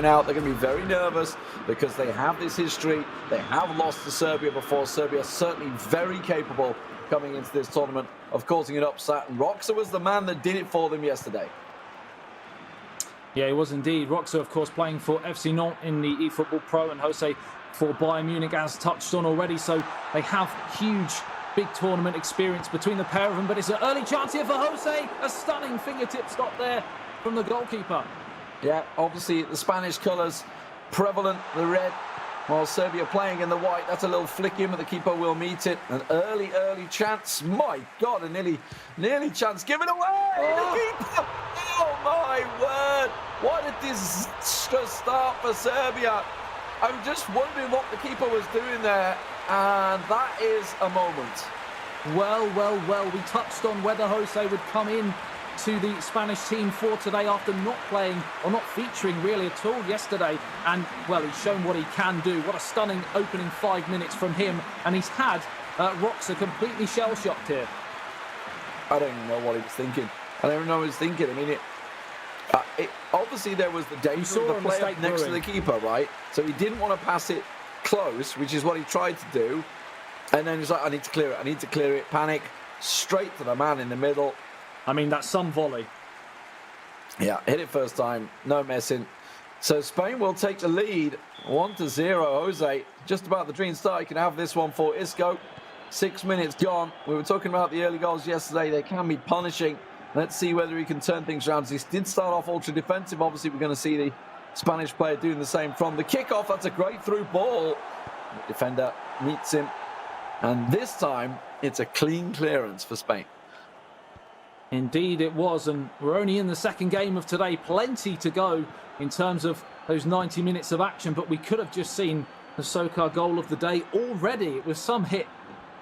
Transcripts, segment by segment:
going out, they're going to be very nervous because they have this history. They have lost to Serbia before. Serbia is certainly very capable coming into this tournament of causing an upset. And Roxa was the man that did it for them yesterday. Yeah, he was indeed. Roxa, of course, playing for FC Nantes in the eFootball Pro, and Jose for Bayern Munich, as touched on already. So they have huge, big tournament experience between the pair of them. But it's an early chance here for Jose. A stunning fingertip stop there from the goalkeeper. Yeah, obviously the Spanish colours prevalent, the red, while Serbia playing in the white. That's a little flick in, but the keeper will meet it. An early chance. My God, a nearly chance given away. The keeper. Oh my word! What a disastrous start for Serbia. I'm just wondering what the keeper was doing there, and that is a moment. Well. We touched on whether Jose would come in to the Spanish team for today after not playing or not featuring really at all yesterday. And, well, he's shown what he can do. What a stunning opening 5 minutes from him. And he's had Roxa completely shell-shocked here. I don't even know what he was thinking. I don't even know what he was thinking. I mean, obviously there was the danger of the player next to the keeper, right? So he didn't want to pass it close, which is what he tried to do. And then he's like, I need to clear it. Panic. Straight to the man in the middle. I mean, that's some volley. Yeah, hit it first time. No messing. So Spain will take the lead. 1-0. Jose, just about the dream start. You can have this one for Isco. 6 minutes gone. We were talking about the early goals yesterday. They can be punishing. Let's see whether he can turn things around. He did start off ultra defensive. Obviously, we're going to see the Spanish player doing the same from the kickoff. That's a great through ball. The defender meets him. And this time, it's a clean clearance for Spain. Indeed it was, and we're only in the second game of today. Plenty to go in terms of those 90 minutes of action, but we could have just seen the Sokar goal of the day already. It was some hit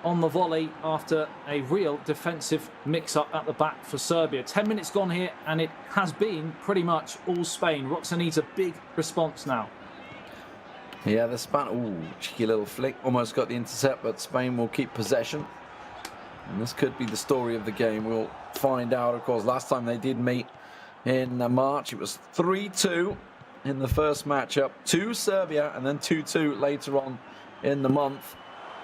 on the volley after a real defensive mix-up at the back for Serbia. 10 minutes gone here, and it has been pretty much all Spain. Roxa needs a big response now. Yeah, the Ooh, cheeky little flick. Almost got the intercept, but Spain will keep possession. And this could be the story of the game. We'll find out. Of course, last time they did meet in March, it was 3-2 in the first matchup to Serbia, and then 2-2 later on in the month.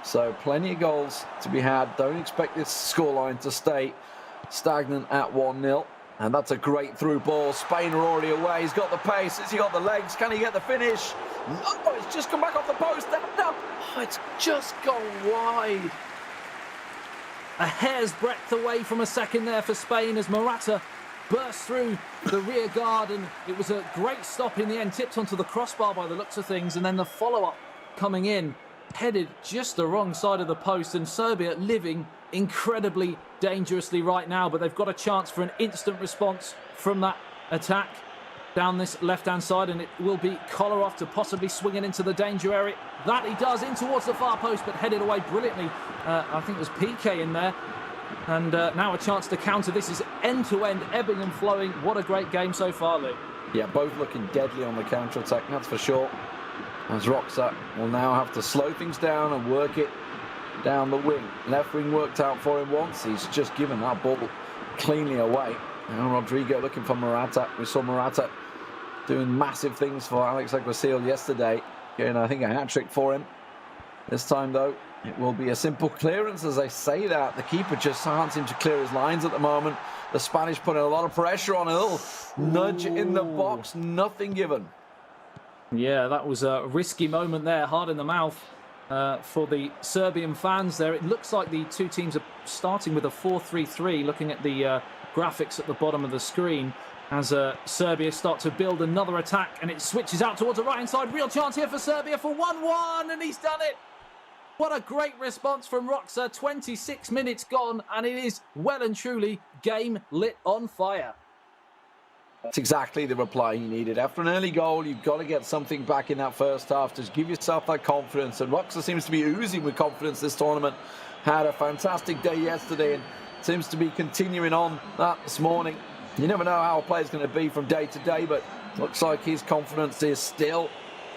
So plenty of goals to be had. Don't expect this scoreline to stay stagnant at 1-0. And that's a great through ball. Spain are already away. He's got the pace. Has he got the legs? Can he get the finish? No, it's just come back off the post. No. Oh, it's just gone wide. A hair's breadth away from a second there for Spain as Morata burst through the rear guard, and it was a great stop in the end, tipped onto the crossbar by the looks of things, and then the follow-up coming in, headed just the wrong side of the post, and Serbia living incredibly dangerously right now, but they've got a chance for an instant response from that attack down this left-hand side, and it will be Kolarov to possibly swing it into the danger area. That he does, in towards the far post, but headed away brilliantly. I think it was PK in there. And now a chance to counter. This is end-to-end, ebbing and flowing. What a great game so far, Lou. Yeah, both looking deadly on the counter-attack, that's for sure. As Roxa will now have to slow things down and work it down the wing. Left wing worked out for him once. He's just given that ball cleanly away. Now Rodrigo looking for Morata. We saw Morata doing massive things for Alex Aguasil yesterday. Getting, I think, a hat-trick for him. This time, though, it will be a simple clearance. As I say that, the keeper just can't seem to clear his lines at the moment. The Spanish putting a lot of pressure on. A little nudge in the box. Nothing given. Yeah, that was a risky moment there. Hard in the mouth for the Serbian fans there. It looks like the two teams are starting with a 4-3-3, looking at the graphics at the bottom of the screen. As Serbia start to build another attack, and it switches out towards the right-hand side. Real chance here for Serbia for 1-1, and he's done it. What a great response from Roxa. 26 minutes gone, and it is well and truly game lit on fire. That's exactly the reply he needed. After an early goal, you've got to get something back in that first half. Just give yourself that confidence, and Roxa seems to be oozing with confidence this tournament. Had a fantastic day yesterday, and seems to be continuing on that this morning. You never know how a player's going to be from day to day, but looks like his confidence is still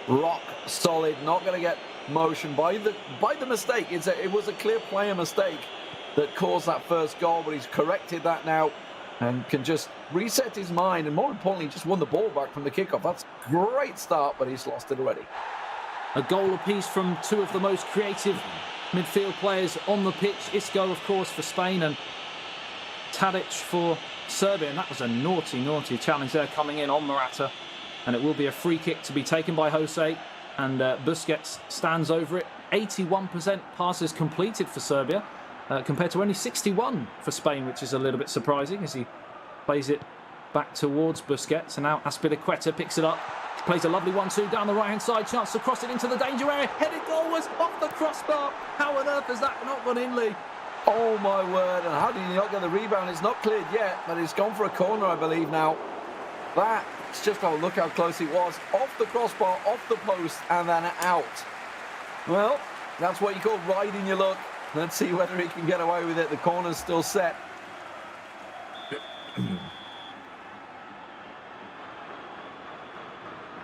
rock solid. Not going to get motion by the mistake. It was a clear player mistake that caused that first goal, but he's corrected that now. and can just reset his mind, and more importantly, just won the ball back from the kickoff. That's a great start, but he's lost it already. A goal apiece from two of the most creative midfield players on the pitch. Isco, of course, for Spain, and Tadic for Serbia. And that was a naughty, naughty challenge there coming in on Morata. And it will be a free kick to be taken by Jose. And Busquets stands over it. 81% passes completed for Serbia, compared to only 61 for Spain, which is a little bit surprising as he plays it back towards Busquets. And now Azpilicueta picks it up. Plays a lovely 1-2 down the right-hand side. Chance to cross it into the danger area. Headed goal was off the crossbar. How on earth has that not gone in, Lee? Oh, my word. And how did he not get the rebound? It's not cleared yet, but it's gone for a corner, I believe, now. That's just, oh, look how close it was. Off the crossbar, off the post, and then out. Well, that's what you call riding your luck. Let's see whether he can get away with it. The corner's still set.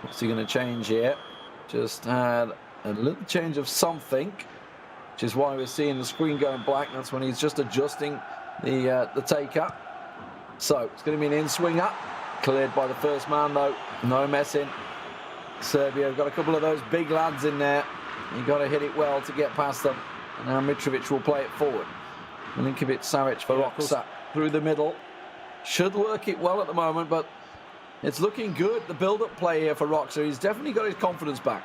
What's he going to change here? Just had a little change of something, which is why we're seeing the screen going black. That's when he's just adjusting the take-up. So it's going to be an in-swinger. Cleared by the first man, though. No messing. Serbia have got a couple of those big lads in there. You've got to hit it well to get past them. And now Mitrovic will play it forward. Milinkovic-Savic for Roxa through the middle. Should work it well at the moment, but it's looking good. The build-up play here for Roxa. He's definitely got his confidence back.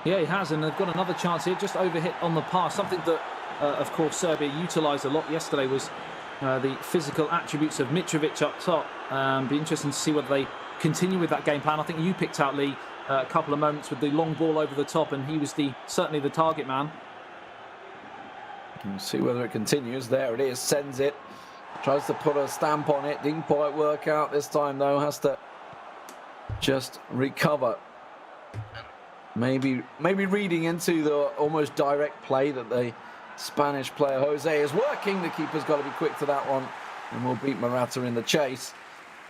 Yeah, he has, and they've got another chance here. Just overhit on the pass. Something that, of course, Serbia utilised a lot yesterday was the physical attributes of Mitrovic up top. Be interesting to see whether they continue with that game plan. I think you picked out, Lee, a couple of moments with the long ball over the top, and he was certainly the target man. We'll see whether it continues. There it is. Sends it. Tries to put a stamp on it. Didn't quite work out this time, though. Has to just recover. Maybe reading into the almost direct play that the Spanish player Jose is working. The keeper's got to be quick to that one, and we'll beat Morata in the chase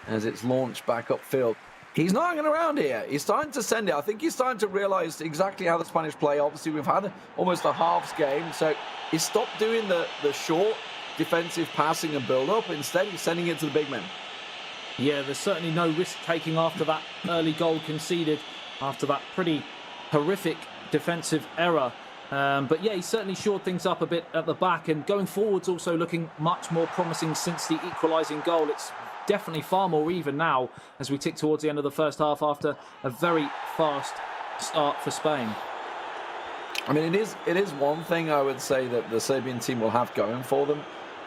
as it's launched back upfield. He's not hanging around here. He's starting to send it. I think he's starting to realise exactly how the Spanish play. Obviously, we've had almost a halves game, so he stopped doing the short defensive passing and build-up. Instead, he's sending it to the big men. Yeah, there's certainly no risk-taking after that early goal conceded, after that pretty horrific defensive error. But yeah, he certainly shored things up a bit at the back, and going forwards also looking much more promising since the equalising goal. It's definitely far more even now as we tick towards the end of the first half after a very fast start for Spain. I mean, it is one thing I would say that the Serbian team will have going for them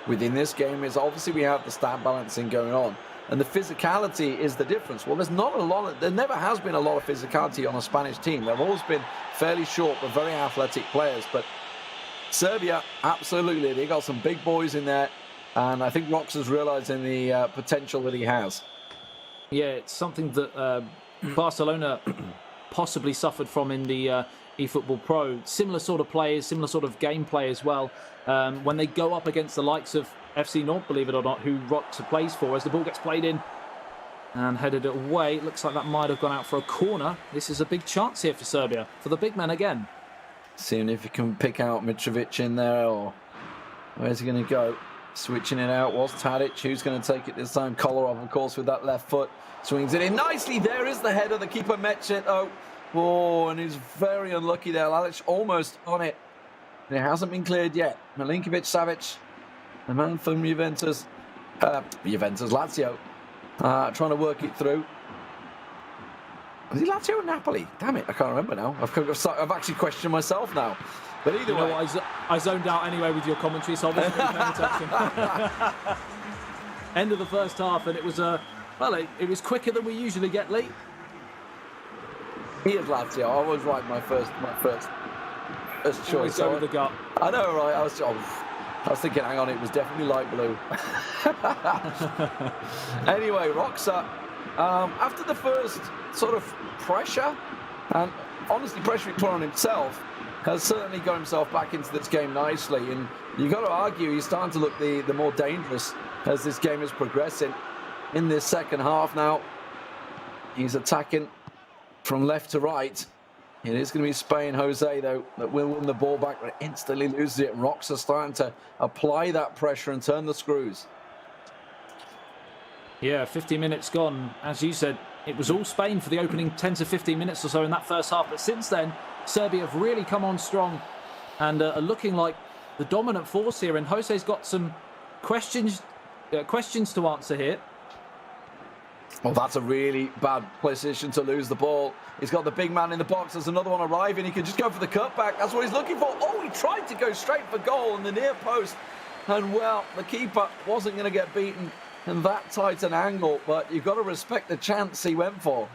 within this game is obviously we have the stat balancing going on, and the physicality is the difference. Well, there never has been a lot of physicality on a Spanish team. They've always been fairly short but very athletic players. But Serbia, absolutely, they got some big boys in there, and I think Roxa's realising the potential that he has. Yeah, it's something that Barcelona possibly suffered from in the eFootball Pro. Similar sort of players, similar sort of gameplay as well. When they go up against the likes of FC Nantes, believe it or not, who Roxa plays for, as the ball gets played in and headed away. It looks like that might have gone out for a corner. This is a big chance here for Serbia, for the big men again. Seeing if he can pick out Mitrovic in there, or where's he going to go? Switching it out was Tadic. Who's going to take it this time? Kolarov, of course, with that left foot. Swings it in nicely. There is the header. The keeper met it. Oh, and he's very unlucky there. Lalic almost on it. And it hasn't been cleared yet. Milinkovic-Savic, the man from Lazio, trying to work it through. Was he Lazio or Napoli? Damn it, I can't remember now. I've actually questioned myself now. But either way. I zoned out anyway with your commentary, so I wasn't really paying attention. End of the first half, and it was it was quicker than we usually get, Lee. He is Lazio. I was right. My first choice. Always go with the gut. I know, right? I was thinking, hang on, it was definitely light blue. Anyway, Roxa, after the first sort of pressure, and honestly pressure he put on himself, has certainly got himself back into this game nicely. And you've got to argue he's starting to look the more dangerous as this game is progressing. In this second half now, he's attacking from left to right. It is going to be Spain, Jose, though, that will win the ball back, but instantly loses it. Roxa starting to apply that pressure and turn the screws. Yeah, 50 minutes gone. As you said, it was all Spain for the opening 10 to 15 minutes or so in that first half. But since then, Serbia have really come on strong and are looking like the dominant force here. And Jose's got some questions to answer here. Well, that's a really bad position to lose the ball. He's got the big man in the box. There's another one arriving. He can just go for the cutback. That's what he's looking for. Oh, he tried to go straight for goal in the near post. And, well, the keeper wasn't going to get beaten in that tight an angle. But you've got to respect the chance he went for.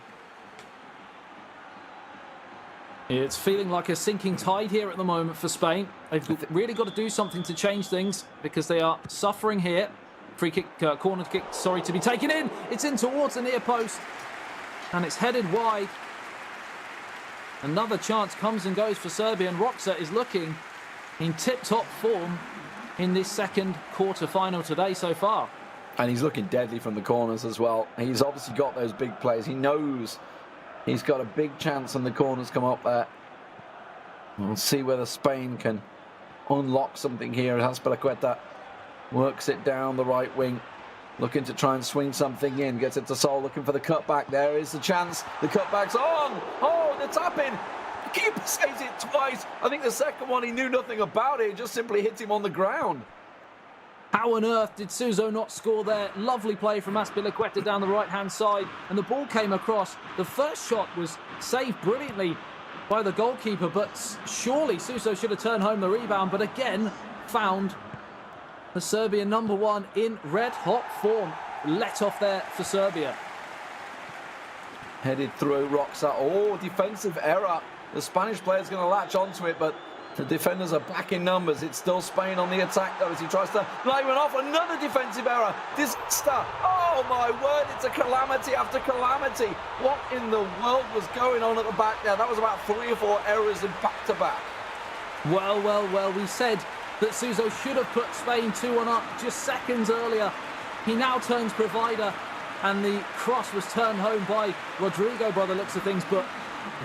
It's feeling like a sinking tide here at the moment for Spain. They've really got to do something to change things because they are suffering here. Free kick, corner kick, sorry, to be taken in. It's in towards the near post. And it's headed wide. Another chance comes and goes for Serbia. And Roxa is looking in tip-top form in this second quarter-final today so far. And he's looking deadly from the corners as well. He's obviously got those big plays. He knows he's got a big chance when the corners come up there. We'll see whether Spain can unlock something here. Azpilicueta works it down the right wing, looking to try and swing something in. Gets it to Sol, looking for the cutback. There is the chance. The cutback's on. Oh, the tap in. The keeper saves it twice. I think the second one he knew nothing about it. It just simply hit him on the ground. How on earth did Suso not score there? Lovely play from Azpilicueta down the right-hand side. And the ball came across. The first shot was saved brilliantly by the goalkeeper, but surely Suso should have turned home the rebound. But again, found the Serbian number one in red-hot form. Let off there for Serbia. Headed through Roxa. Oh, defensive error. The Spanish player's going to latch onto it, but the defenders are back in numbers. It's still Spain on the attack, though, as he tries to line one off. Another defensive error. Disaster. Oh, my word. It's a calamity after calamity. What in the world was going on at the back there? That was about 3 or 4 errors in back-to-back. Well, we said that Suso should have put Spain 2-1 up just seconds earlier. He now turns provider, and the cross was turned home by Rodrigo by the looks of things. But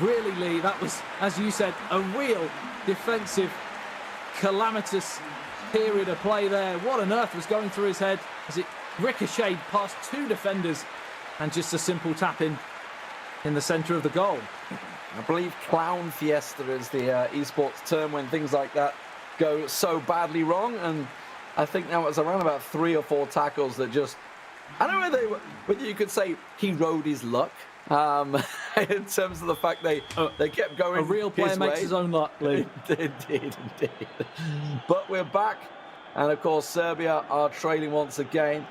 really, Lee, that was, as you said, a real defensive calamitous period of play there. What on earth was going through his head as it ricocheted past 2 defenders and just a simple tap in the centre of the goal. I believe clown fiesta is the esports term when things like that go so badly wrong, and I think that was around about 3 or 4 tackles that just, I don't know whether you could say he rode his luck, in terms of the fact they kept going. A real player makes his own luck, Lee. Indeed. But we're back, and of course Serbia are trailing once again,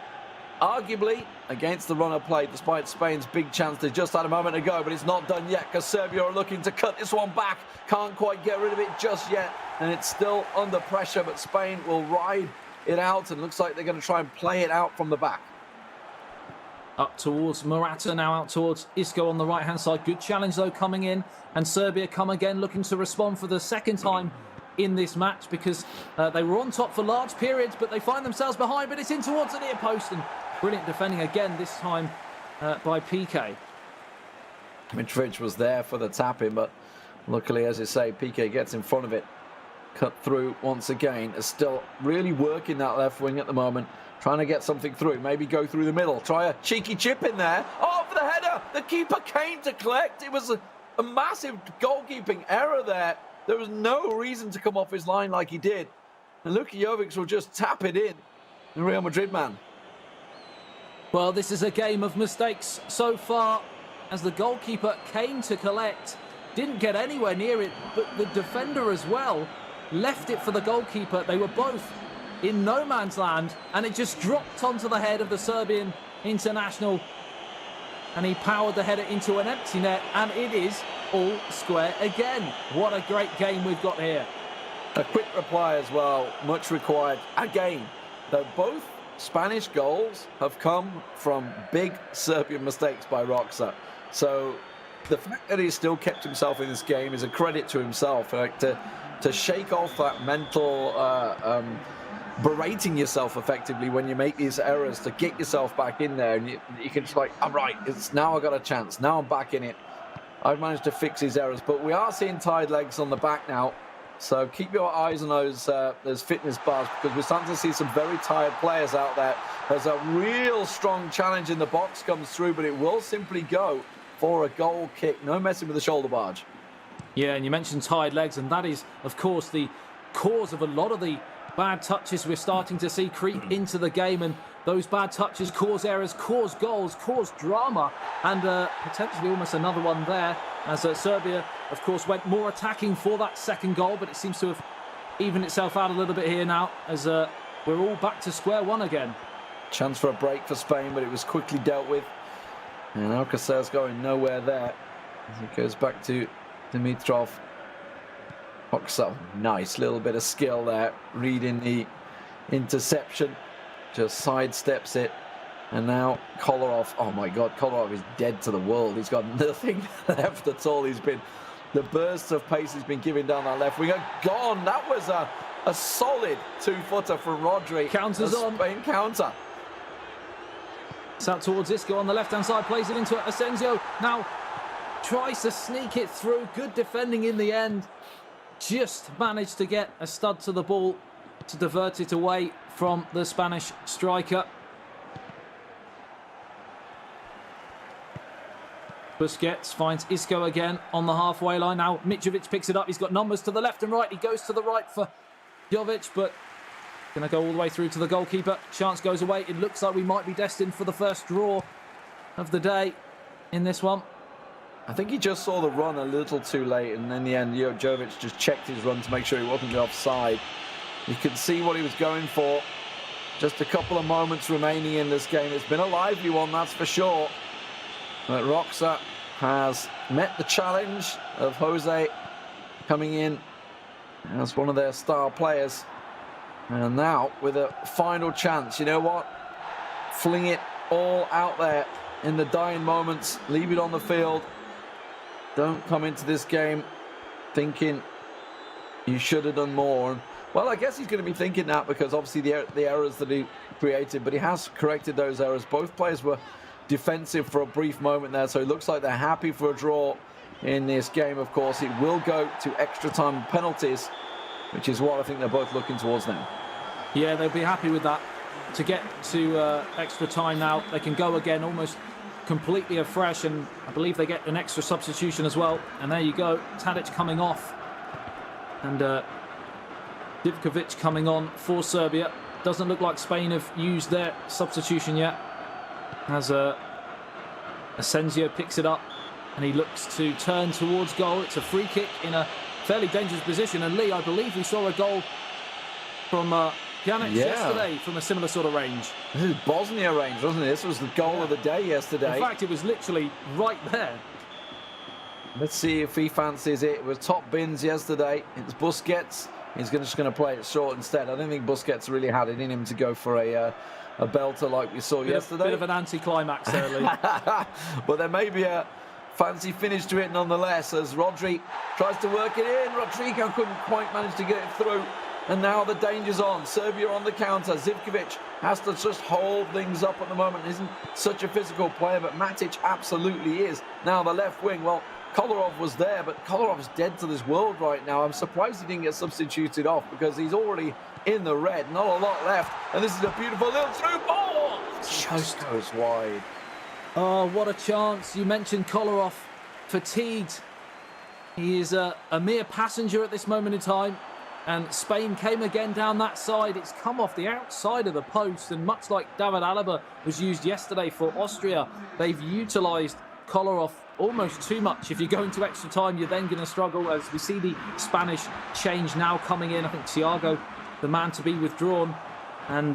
arguably against the run of play, despite Spain's big chance they just had a moment ago. But it's not done yet, because Serbia are looking to cut this one back. Can't quite get rid of it just yet, and it's still under pressure, but Spain will ride it out, and looks like they're going to try and play it out from the back. Up towards Morata, now out towards Isco on the right-hand side. Good challenge, though, coming in. And Serbia come again, looking to respond for the second time in this match, because they were on top for large periods, but they find themselves behind. But it's in towards the near post, and brilliant defending again, this time by Piqué. Mitrovic was there for the tap-in, but luckily, as you say, Piqué gets in front of it. Cut through once again. Is still really working that left wing at the moment. Trying to get something through. Maybe go through the middle. Try a cheeky chip in there. Oh, for the header. The keeper came to collect. It was a massive goalkeeping error there. There was no reason to come off his line like he did. And Luka Jovic will just tap it in. The Real Madrid man. Well, this is a game of mistakes so far, as the goalkeeper came to collect. Didn't get anywhere near it, but the defender as well left it for the goalkeeper. They were both in no man's land, and it just dropped onto the head of the Serbian international, and he powered the header into an empty net, and it is all square again. What a great game we've got here. A quick reply as well, much required. Again, though both Spanish goals have come from big Serbian mistakes by Roxa. So the fact that he's still kept himself in this game is a credit to himself. To shake off that mental berating yourself effectively when you make these errors, to get yourself back in there, and you can just like, I'm right, it's now I got a chance, now I'm back in it. I've managed to fix these errors, but we are seeing tired legs on the back now. So keep your eyes on those fitness bars, because we're starting to see some very tired players out there. There's a real strong challenge in the box comes through, but it will simply go for a goal kick. No messing with the shoulder barge. Yeah, and you mentioned tired legs, and that is, of course, the cause of a lot of the bad touches we're starting to see creep into the game. And those bad touches cause errors, cause goals, cause drama, and potentially almost another one there, as Serbia, of course, went more attacking for that second goal, but it seems to have evened itself out a little bit here now, as we're all back to square one again. Chance for a break for Spain, but it was quickly dealt with. And Alcacer's going nowhere there, as he goes back to Dimitrov. Oxel, nice little bit of skill there, reading the interception, just sidesteps it. And now Kolarov, oh my God, Kolarov is dead to the world. He's got nothing left at all. The bursts of pace he's been giving down that left wing are gone. That was a solid two-footer from Rodri. Counters on. Spain counter. It's out towards Isco on the left-hand side, plays it into Asensio. Now tries to sneak it through. Good defending in the end. Just managed to get a stud to the ball to divert it away from the Spanish striker. Busquets finds Isco again on the halfway line. Now Mitrovic picks it up. He's got numbers to the left and right. He goes to the right for Jovic, but going to go all the way through to the goalkeeper. Chance goes away. It looks like we might be destined for the first draw of the day in this one. I think he just saw the run a little too late, and in the end, Jovic just checked his run to make sure he wasn't offside. You could see what he was going for. Just a couple of moments remaining in this game. It's been a lively one, that's for sure. But Roxa has met the challenge of Jose coming in as one of their star players. And now, with a final chance, you know what? Fling it all out there in the dying moments. Leave it on the field. Don't come into this game thinking you should have done more. And, well, I guess he's going to be thinking that, because obviously the errors that he created, but he has corrected those errors. Both players were defensive for a brief moment there, so it looks like they're happy for a draw in this game. Of course, it will go to extra time penalties, which is what I think they're both looking towards now. Yeah, they'll be happy with that. To get to extra time now, they can go again almost completely afresh, and I believe they get an extra substitution as well. And there you go, Tadic coming off, and Divkovic coming on for Serbia. Doesn't look like Spain have used their substitution yet, as Asensio picks it up and he looks to turn towards goal. It's a free kick in a fairly dangerous position, and Lee, I believe we saw a goal from Pjanic yesterday from a similar sort of range. This is Bosnia range, wasn't it? This was the goal of the day yesterday. In fact, it was literally right there. Let's see if he fancies it. It was top bins yesterday. It's Busquets. He's just going to play it short instead. I don't think Busquets really had it in him to go for a belter like we saw yesterday. Bit of an anti-climax there, Lee. But there may be a fancy finish to it nonetheless, as Rodri tries to work it in. Rodrigo couldn't quite manage to get it through. And now the danger's on. Serbia on the counter. Zivkovic has to just hold things up at the moment. Isn't such a physical player, but Matic absolutely is. Now the left wing, well, Kolarov was there, but Kolarov's dead to this world right now. I'm surprised he didn't get substituted off, because he's already in the red. Not a lot left. And this is a beautiful little through ball. Just goes wide. Oh, what a chance. You mentioned Kolarov fatigued. He is a mere passenger at this moment in time. And Spain came again down that side. It's come off the outside of the post. And much like David Alaba was used yesterday for Austria, they've utilised Kolarov almost too much. If you go into extra time, you're then going to struggle, as we see the Spanish change now coming in. I think Thiago, the man to be withdrawn. And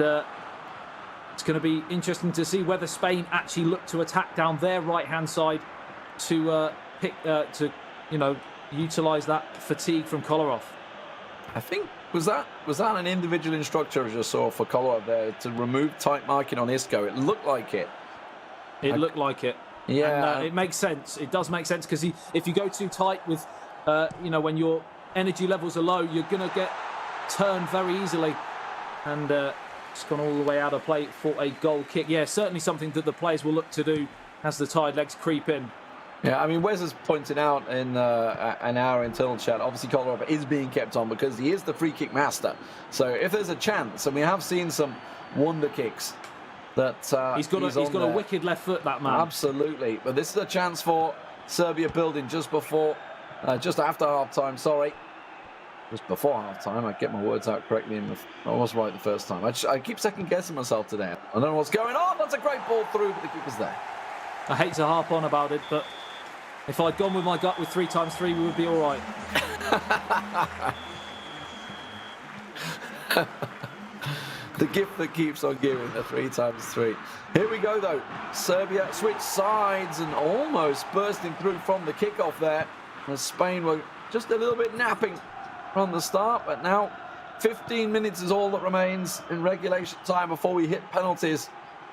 it's going to be interesting to see whether Spain actually look to attack down their right-hand side to utilise that fatigue from Kolarov. I think, was that an individual instructor I just saw for Kolarov there to remove tight marking on Isco? It looked like it. It looked like it. Yeah. And, it makes sense. It does make sense, because if you go too tight with, when your energy levels are low, you're going to get turned very easily. And it's gone all the way out of play for a goal kick. Yeah, certainly something that the players will look to do as the tired legs creep in. Yeah, I mean, Wes is pointing out in our internal chat, obviously Kolarov is being kept on because he is the free kick master. So if there's a chance, and we have seen some wonder kicks, that he's got a wicked left foot, that man. Absolutely. But this is a chance for Serbia building just after half-time, sorry. Just before half-time. I get my words out correctly. I was right the first time. I keep second-guessing myself today. I don't know what's going on. That's a great ball through, but the keeper's there. I hate to harp on about it, but if I'd gone with my gut with 3x3, we would be all right. The gift that keeps on giving, the 3x3. Here we go, though. Serbia switch sides and almost bursting through from the kickoff there. As Spain were just a little bit napping from the start, but now 15 minutes is all that remains in regulation time before we hit penalties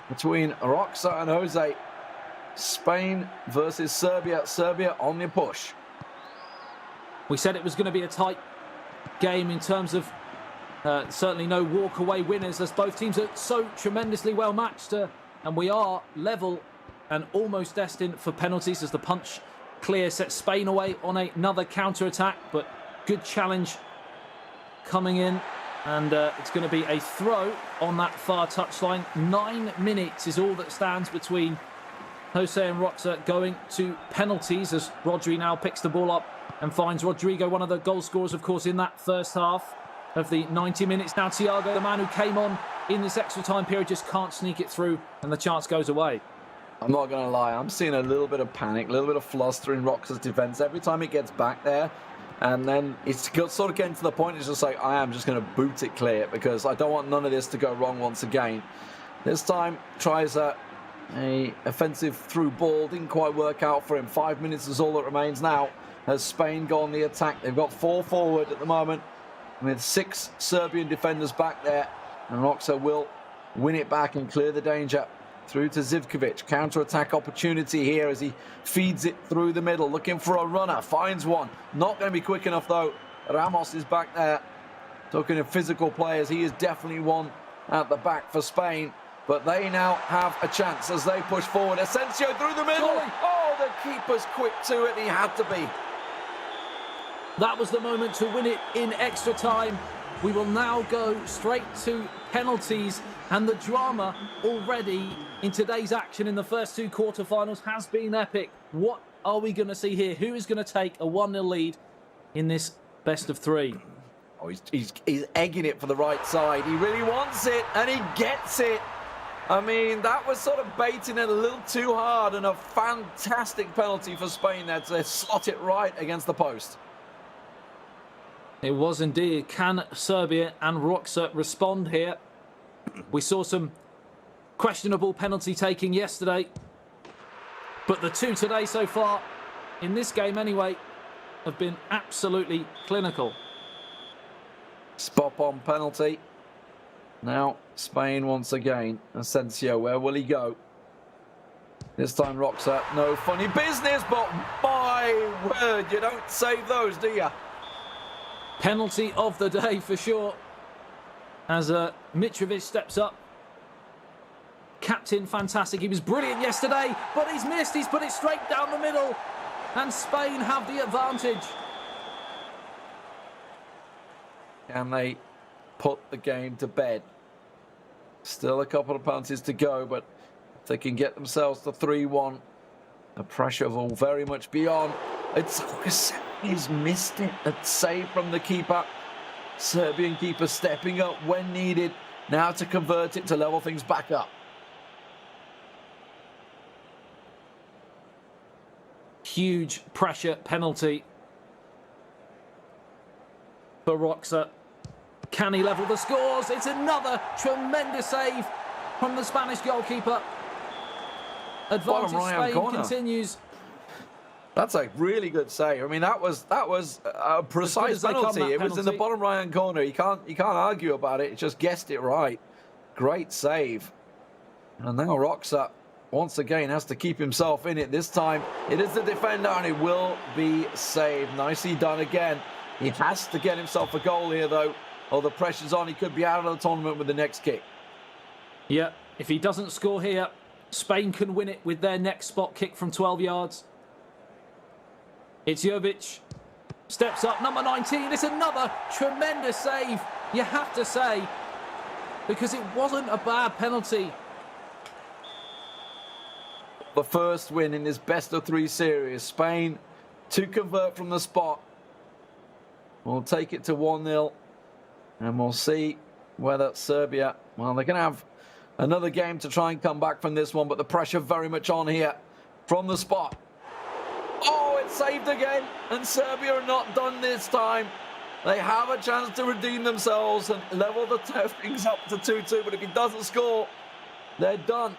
between Roxa and Jose. Spain versus Serbia. Serbia on the push. We said it was going to be a tight game in terms of certainly no walk-away winners, as both teams are so tremendously well matched, and we are level and almost destined for penalties as the punch clear sets Spain away on another counter-attack, but good challenge coming in, and it's going to be a throw on that far touchline. 9 minutes is all that stands between Jose and Roxa going to penalties, as Rodri now picks the ball up and finds Rodrigo, one of the goal scorers, of course, in that first half of the 90 minutes. Now Thiago, the man who came on in this extra time period, just can't sneak it through, and the chance goes away. I'm not going to lie, I'm seeing a little bit of panic, a little bit of fluster in Roxa's defence every time it gets back there. And then it's sort of getting to the point, it's just like, I am just going to boot it clear because I don't want none of this to go wrong once again. This time, tries a offensive through ball, didn't quite work out for him. 5 minutes is all that remains now as Spain go on the attack. They've got 4 forward at the moment with 6 Serbian defenders back there. And Roxa will win it back and clear the danger. Through to Zivkovic. Counter-attack opportunity here as he feeds it through the middle. Looking for a runner. Finds one. Not going to be quick enough, though. Ramos is back there. Talking of physical players, he is definitely one at the back for Spain. But they now have a chance as they push forward. Asensio through the middle. Oh, the keeper's quick to it. He had to be. That was the moment to win it in extra time. We will now go straight to penalties, and the drama already in today's action in the first 2 quarterfinals has been epic. What are we going to see here? Who is going to take a 1-0 lead in this best of 3? Oh, he's egging it for the right side. He really wants it, and he gets it. I mean, that was sort of baiting it a little too hard, and a fantastic penalty for Spain there to slot it right against the post. It was indeed. Can Serbia and Roxa respond here? We saw some questionable penalty taking yesterday, but the 2 today so far, in this game anyway, have been absolutely clinical. Spot on penalty. Now Spain once again. Asensio, where will he go? This time Roxa, no funny business, but my word, you don't save those, do you? Penalty of the day for sure, as Mitrovic steps up. Captain, fantastic. He was brilliant yesterday, but he's missed. He's put it straight down the middle, and Spain have the advantage. Can they put the game to bed? Still a couple of penalties to go, but if they can get themselves to 3-1, the pressure will very much be on. He's missed it. A save from the keeper. Serbian keeper stepping up when needed. Now to convert it to level things back up. Huge pressure penalty for Roxa. Can he level the scores? It's another tremendous save from the Spanish goalkeeper. Advantage Spain continues. That's a really good save. I mean, that was a precise penalty. It was in the bottom right-hand corner. You can't argue about it. He just guessed it right. Great save. And now Roxa once again has to keep himself in it. This time it is the defender, and it will be saved. Nicely done again. He has to get himself a goal here, though. Oh, the pressure's on. He could be out of the tournament with the next kick. Yeah, if he doesn't score here, Spain can win it with their next spot kick from 12 yards. It's Jovic. Steps up, number 19. It's another tremendous save, you have to say, because it wasn't a bad penalty. The first win in this best-of-3 series. Spain to convert from the spot. We'll take it to 1-0. And we'll see whether Serbia, well, they're going to have another game to try and come back from this one, but the pressure very much on here from the spot. Oh, it's saved again, and Serbia are not done this time. They have a chance to redeem themselves and level the things up to 2-2, but if he doesn't score, they're done.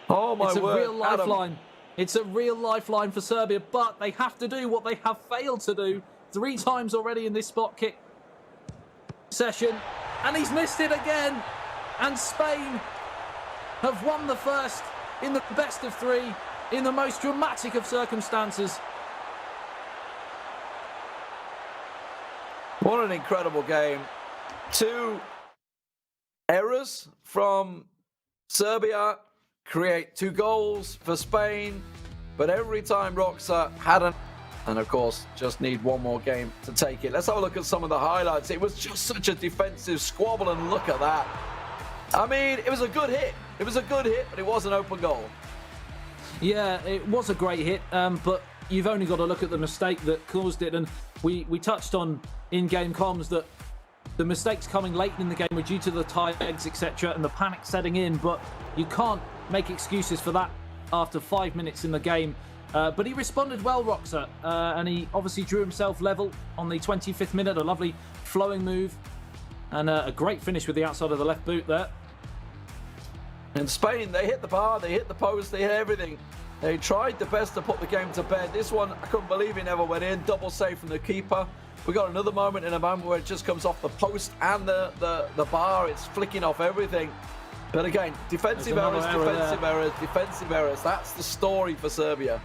Oh, my word. It's a real lifeline. It's a real lifeline for Serbia, but they have to do what they have failed to do 3 times already in this spot kick session, and he's missed it again. And Spain have won the first in the best of 3 in the most dramatic of circumstances. What an incredible game. 2 errors from Serbia create 2 goals for Spain, but every time Roxa had an... And of course, just need one more game to take it. Let's have a look at some of the highlights. It was just such a defensive squabble, and look at that. I mean, it was a good hit. It was a good hit, but it was an open goal. Yeah, it was a great hit, but you've only got to look at the mistake that caused it. And we touched on in-game comms that the mistakes coming late in the game were due to the tired legs, etc., and the panic setting in. But you can't make excuses for that after 5 minutes in the game. But he responded well, Roxa, and he obviously drew himself level on the 25th minute. A lovely flowing move and a great finish with the outside of the left boot there. In Spain, they hit the bar, they hit the post, they hit everything. They tried the best to put the game to bed. This one, I couldn't believe it never went in. Double save from the keeper. We got another moment in a moment where it just comes off the post and the bar. It's flicking off everything. But again, defensive errors, defensive errors, defensive errors. That's the story for Serbia.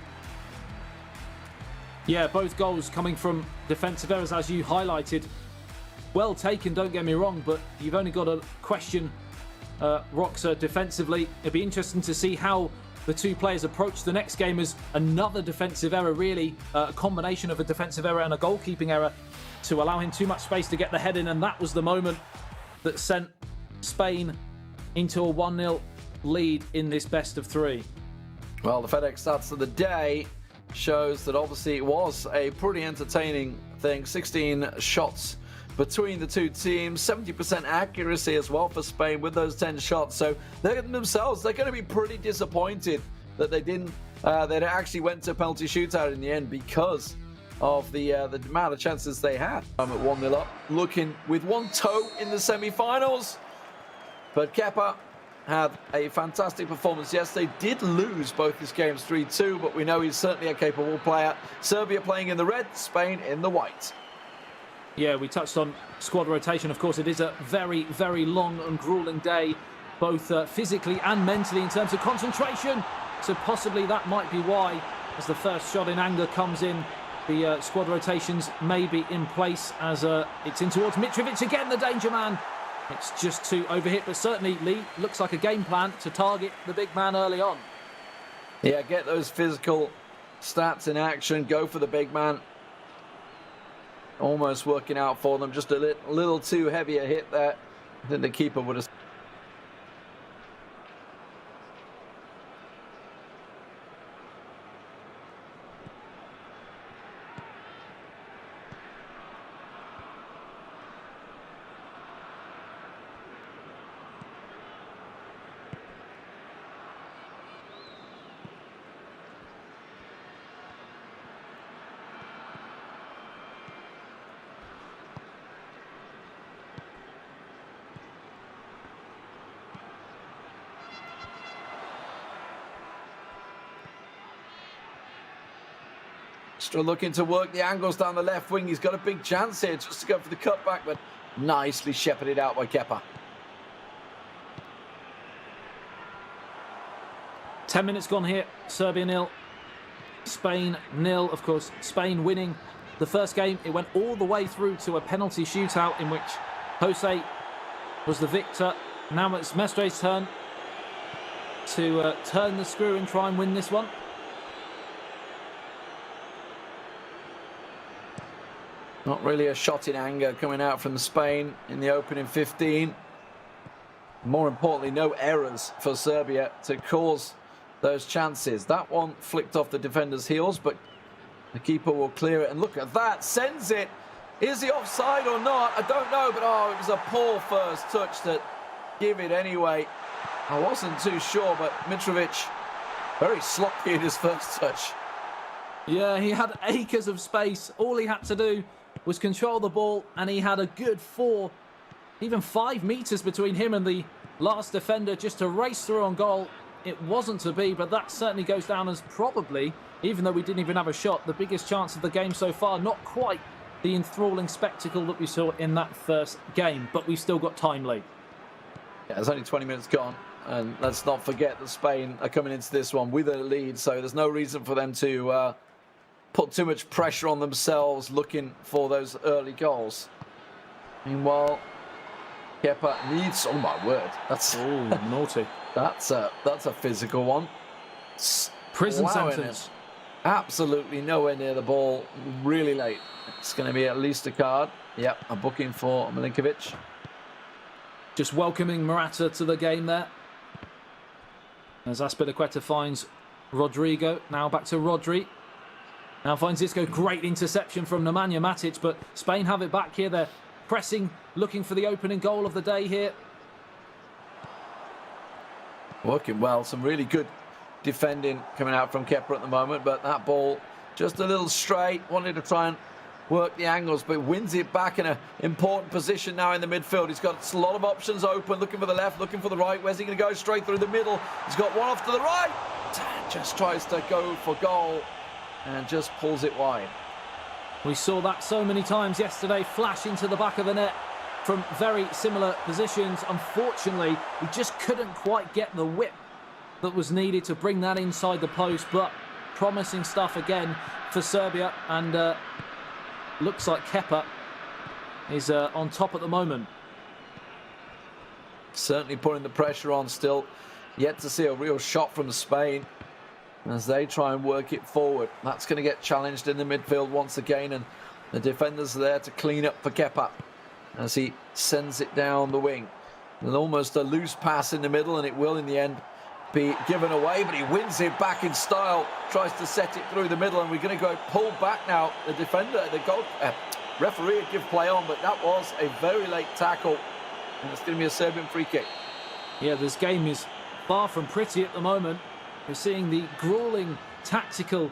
Yeah, both goals coming from defensive errors, as you highlighted. Well taken, don't get me wrong, but you've only got to question Roxa defensively. It'd be interesting to see how the 2 players approach the next game as another defensive error, really. A combination of a defensive error and a goalkeeping error to allow him too much space to get the head in, and that was the moment that sent Spain into a 1-0 lead in this best of 3. Well, the FedEx stats of the day shows that obviously it was a pretty entertaining thing. 16 shots between the 2 teams, 70% accuracy as well for Spain with those 10 shots. So they're going to be pretty disappointed that they didn't. They actually went to a penalty shootout in the end because of the amount of chances they had. I'm at 1-0 up, looking with one toe in the semi-finals. But Kepa had a fantastic performance yesterday. Did lose both his games 3-2, but we know he's certainly a capable player. Serbia playing in the red, Spain in the white. Yeah, we touched on squad rotation. Of course, it is a very, very long and grueling day, both physically and mentally in terms of concentration. So possibly that might be why, as the first shot in anger comes in, the squad rotations may be in place as it's in towards Mitrovic again, the danger man. It's just too overhit, but certainly, Lee, looks like a game plan to target the big man early on. Yeah, get those physical stats in action, go for the big man. Almost working out for them, just a little too heavy a hit there. I think the keeper would have... Still looking to work the angles down the left wing. He's got a big chance here just to go for the cutback, but nicely shepherded out by Kepa. 10 minutes gone here. Serbia 0, Spain 0. Of course, Spain winning the first game. It went all the way through to a penalty shootout in which Jose was the victor. Now it's Mestre's turn to turn the screw and try and win this one. Not really a shot in anger coming out from Spain in the opening 15. More importantly, no errors for Serbia to cause those chances. That one flicked off the defender's heels, but the keeper will clear it. And look at that, sends it. Is he offside or not? I don't know, but oh, it was a poor first touch that give it anyway. I wasn't too sure, but Mitrovic very sloppy in his first touch. Yeah, he had acres of space. All he had to do was control the ball, and he had a good 4, even 5 meters between him and the last defender just to race through on goal. It wasn't to be, but that certainly goes down as probably, even though we didn't even have a shot, the biggest chance of the game so far. Not quite the enthralling spectacle that we saw in that first game, but we've still got time late. Yeah, there's only 20 minutes gone, and let's not forget that Spain are coming into this one with a lead, so there's no reason for them to put too much pressure on themselves looking for those early goals. Meanwhile, Kepa needs... Oh, my word. That's... Oh, naughty. That's a physical one. Prison sentence. Absolutely nowhere near the ball. Really late. It's going to be at least a card. Yep, a booking for Milinkovic. Just welcoming Morata to the game there. As Azpilicueta finds Rodrigo. Now back to Rodri. Now finds Isco. Great interception from Nemanja Matic, but Spain have it back here. They're pressing, looking for the opening goal of the day here. Working well. Some really good defending coming out from Kepa at the moment, but that ball just a little straight. Wanted to try and work the angles, but wins it back in an important position now in the midfield. He's got a lot of options open, looking for the left, looking for the right. Where's he going to go? Straight through the middle. He's got one off to the right. Just tries to go for goal and just pulls it wide. We saw that so many times yesterday, flash into the back of the net from very similar positions. Unfortunately, he just couldn't quite get the whip that was needed to bring that inside the post, but promising stuff again for Serbia, and looks like Kepa is on top at the moment. Certainly putting the pressure on still. Yet to see a real shot from Spain as they try and work it forward. That's going to get challenged in the midfield once again, and the defenders are there to clean up for Kepa as he sends it down the wing. And almost a loose pass in the middle, and it will in the end be given away, but he wins it back in style, tries to set it through the middle, and we're going to go pull back now. The defender, the goal referee would give play on, but that was a very late tackle, and it's going to be a Serbian free kick. Yeah, this game is far from pretty at the moment. We're seeing the grueling tactical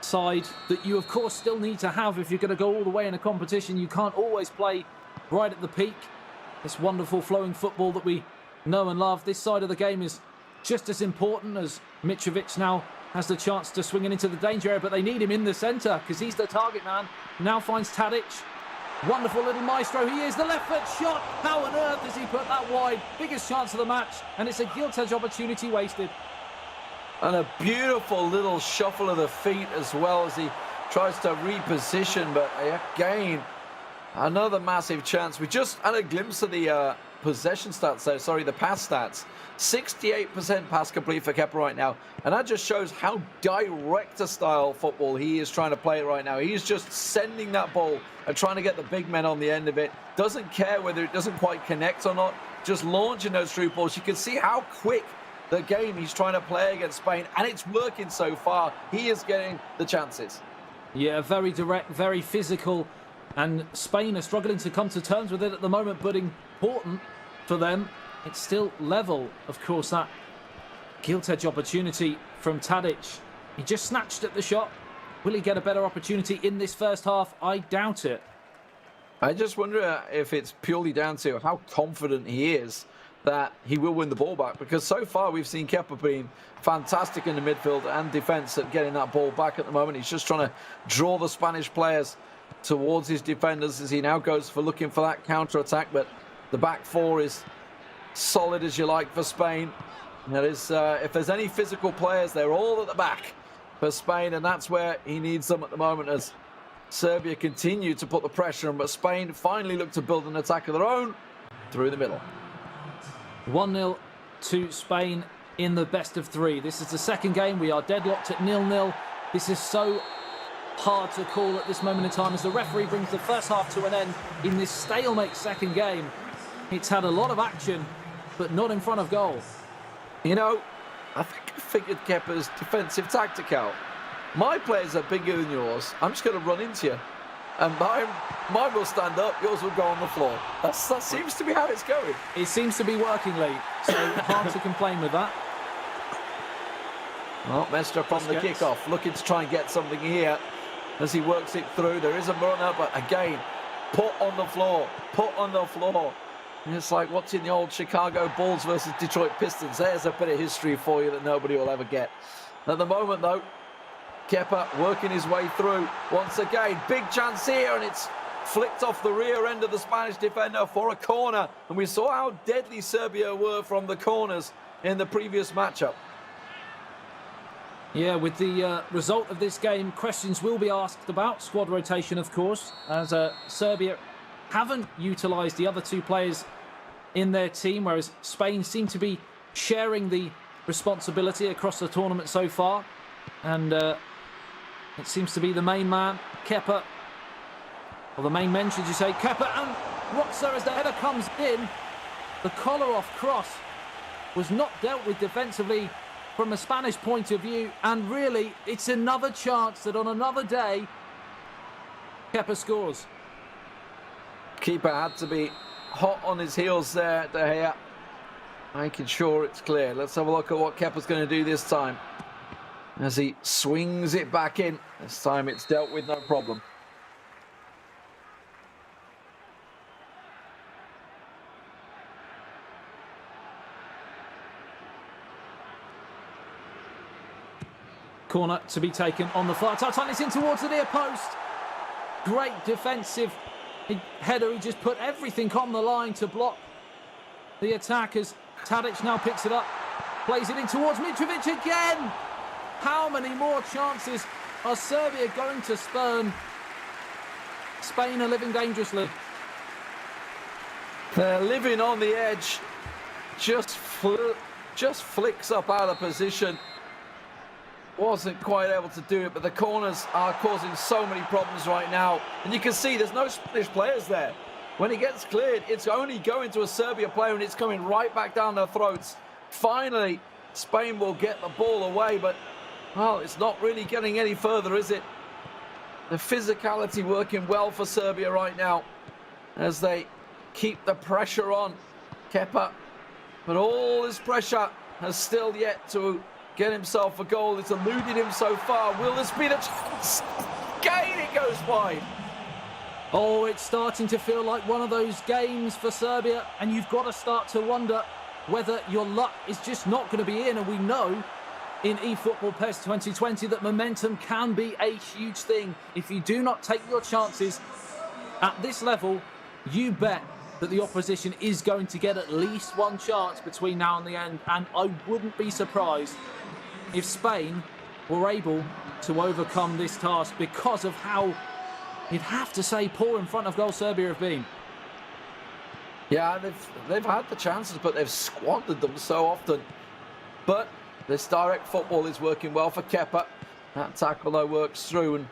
side that you of course still need to have if you're going to go all the way in a competition. You can't always play right at the peak. This wonderful flowing football that we know and love. This side of the game is just as important, as Mitrovic now has the chance to swing it into the danger area, but they need him in the centre because he's the target man. Now finds Tadic. Wonderful little maestro he is. The left foot shot. How on earth has he put that wide? Biggest chance of the match, and it's a gilt-edge opportunity wasted. And a beautiful little shuffle of the feet as well as he tries to reposition, but again, another massive chance. We just had a glimpse of the possession stats there, sorry, the pass stats. 68% pass complete for Kepa right now, and that just shows how direct a style football he is trying to play right now. He's just sending that ball and trying to get the big men on the end of it. Doesn't care whether it doesn't quite connect or not, just launching those through balls. You can see how quick the game he's trying to play against Spain, and it's working so far. He is getting the chances. Yeah, very direct, very physical, and Spain are struggling to come to terms with it at the moment, but important for them. It's still level, of course, that gilt-edge opportunity from Tadic. He just snatched at the shot. Will he get a better opportunity in this first half? I doubt it. I just wonder if it's purely down to how confident he is that he will win the ball back, because so far we've seen Kepa being fantastic in the midfield and defence at getting that ball back at the moment. He's just trying to draw the Spanish players towards his defenders as he now goes for looking for that counter-attack, but the back four is solid as you like for Spain. That is, if there's any physical players, they're all at the back for Spain, and that's where he needs them at the moment as Serbia continue to put the pressure on, but Spain finally look to build an attack of their own through the middle. 1-0 to Spain in the best of three. This is the second game. We are deadlocked at 0-0. This is so hard to call at this moment in time as the referee brings the first half to an end in this stalemate second game. It's had a lot of action, but not in front of goal. You know, I think I figured Kepa's defensive tactic out. My players are bigger than yours. I'm just going to run into you. And mine will stand up, yours will go on the floor. That seems to be how it's going. It seems to be working, Lee. So hard to complain with that. Well, Mestre from the kickoff, looking to try and get something here as he works it through. There is a runner, but again, put on the floor, put on the floor. And it's like watching the old Chicago Bulls versus Detroit Pistons. There's a bit of history for you that nobody will ever get. At the moment, though, Kepa working his way through. Once again, big chance here, and it's flicked off the rear end of the Spanish defender for a corner. And we saw how deadly Serbia were from the corners in the previous matchup. Yeah, with the result of this game, questions will be asked about squad rotation, of course, as Serbia haven't utilised the other two players in their team, whereas Spain seem to be sharing the responsibility across the tournament so far. And it seems to be the main man, Kepa, or the main men, should you say, Kepa, and Rotzer as the header comes in. The collar-off cross was not dealt with defensively from a Spanish point of view, and really, it's another chance that on another day, Kepa scores. Keeper had to be hot on his heels there, De Gea, making sure it's clear. Let's have a look at what Kepa's going to do this time as he swings it back in. This time it's dealt with, no problem. Corner to be taken on the far touchline. It's in towards the near post. Great defensive header. He just put everything on the line to block the attack as Tadic now picks it up. Plays it in towards Mitrovic again. How many more chances are Serbia going to spurn? Spain are living dangerously. They're living on the edge. Just flicks up out of position. Wasn't quite able to do it, but the corners are causing so many problems right now. And you can see there's no Spanish players there. When it gets cleared, it's only going to a Serbia player and it's coming right back down their throats. Finally, Spain will get the ball away, but, well, it's not really getting any further, is it? The physicality working well for Serbia right now as they keep the pressure on Kepa. But all this pressure has still yet to get himself a goal. It's eluded him so far. Will this be the chance? Again, it goes wide. Oh, it's starting to feel like one of those games for Serbia, and you've got to start to wonder whether your luck is just not going to be in. And we know in eFootball PES 2020 that momentum can be a huge thing. If you do not take your chances at this level, you bet that the opposition is going to get at least one chance between now and the end. And I wouldn't be surprised if Spain were able to overcome this task because of how, you'd have to say, poor in front of goal Serbia have been. Yeah, they've had the chances, but they've squandered them so often. But this direct football is working well for Kepa. That tackle, though, works through. And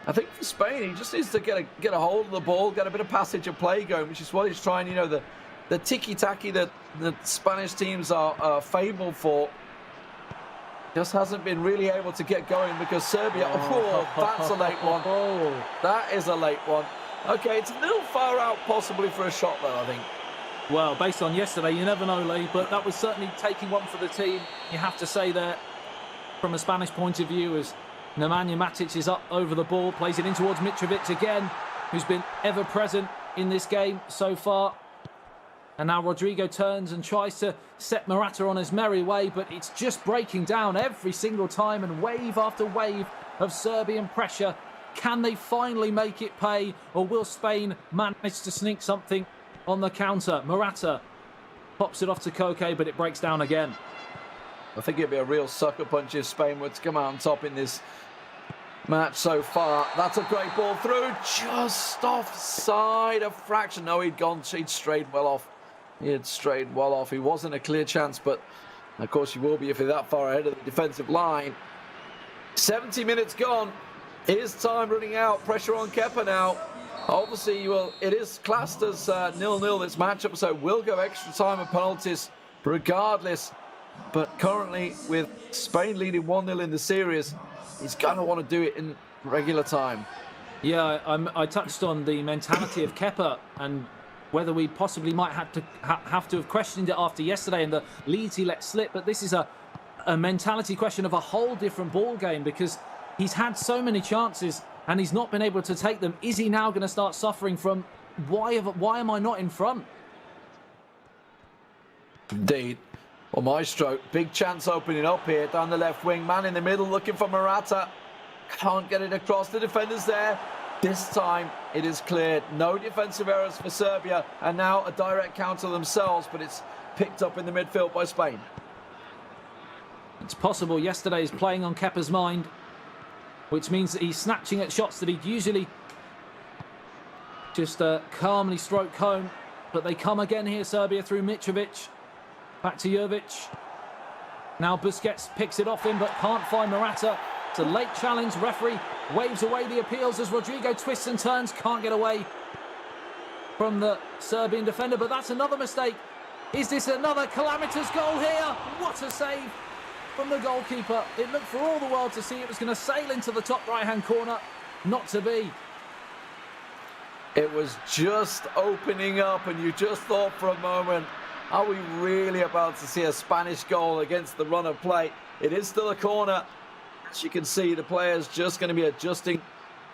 I think for Spain, he just needs to get a hold of the ball, get a bit of passage of play going, which is what he's trying. You know, the ticky-tacky that the Spanish teams are fabled for just hasn't been really able to get going because Serbia, oh, that's a late one. That is a late one. Okay, it's a little far out possibly for a shot though, I think. Well, based on yesterday, you never know, Lee, but that was certainly taking one for the team. You have to say there, from a Spanish point of view, as Nemanja Matic is up over the ball, plays it in towards Mitrovic again, who's been ever present in this game so far. And now Rodrigo turns and tries to set Morata on his merry way, but it's just breaking down every single time, and wave after wave of Serbian pressure. Can they finally make it pay, or will Spain manage to sneak something on the counter? Morata pops it off to Koke, but it breaks down again. I think it'd be a real sucker punch if Spain were to come out on top in this match so far. That's a great ball through, just offside a fraction. No, he'd strayed well off. He had strayed well off. He wasn't a clear chance, but of course you will be if you're that far ahead of the defensive line. 70 minutes gone. Is time running out? Pressure on Kepa now. Obviously, well, it is classed as 0-0 this matchup, so we'll go extra time and penalties regardless. But currently, with Spain leading 1-0 in the series, he's going to want to do it in regular time. Yeah, I touched on the mentality of Kepa and whether we possibly might have to have questioned it after yesterday and the leads he let slip. But this is a mentality question of a whole different ball game, because he's had so many chances and he's not been able to take them. Is he now going to start suffering from why am I not in front? Indeed. Well, Maestro, big chance opening up here down the left wing. Man in the middle looking for Morata. Can't get it across. The defender's there. This time it is cleared. No defensive errors for Serbia. And now a direct counter themselves, but it's picked up in the midfield by Spain. It's possible yesterday's playing on Kepa's mind, which means that he's snatching at shots that he'd usually just calmly stroke home. But they come again here, Serbia, through Mitrovic. Back to Jovic. Now Busquets picks it off him, but can't find Morata. It's a late challenge. Referee waves away the appeals as Rodrigo twists and turns. Can't get away from the Serbian defender, but that's another mistake. Is this another calamitous goal here? What a save from the goalkeeper. It looked for all the world to see it was going to sail into the top right-hand corner. Not to be. It was just opening up, and you just thought for a moment, are we really about to see a Spanish goal against the run of play? It is still a corner. As you can see, the players just going to be adjusting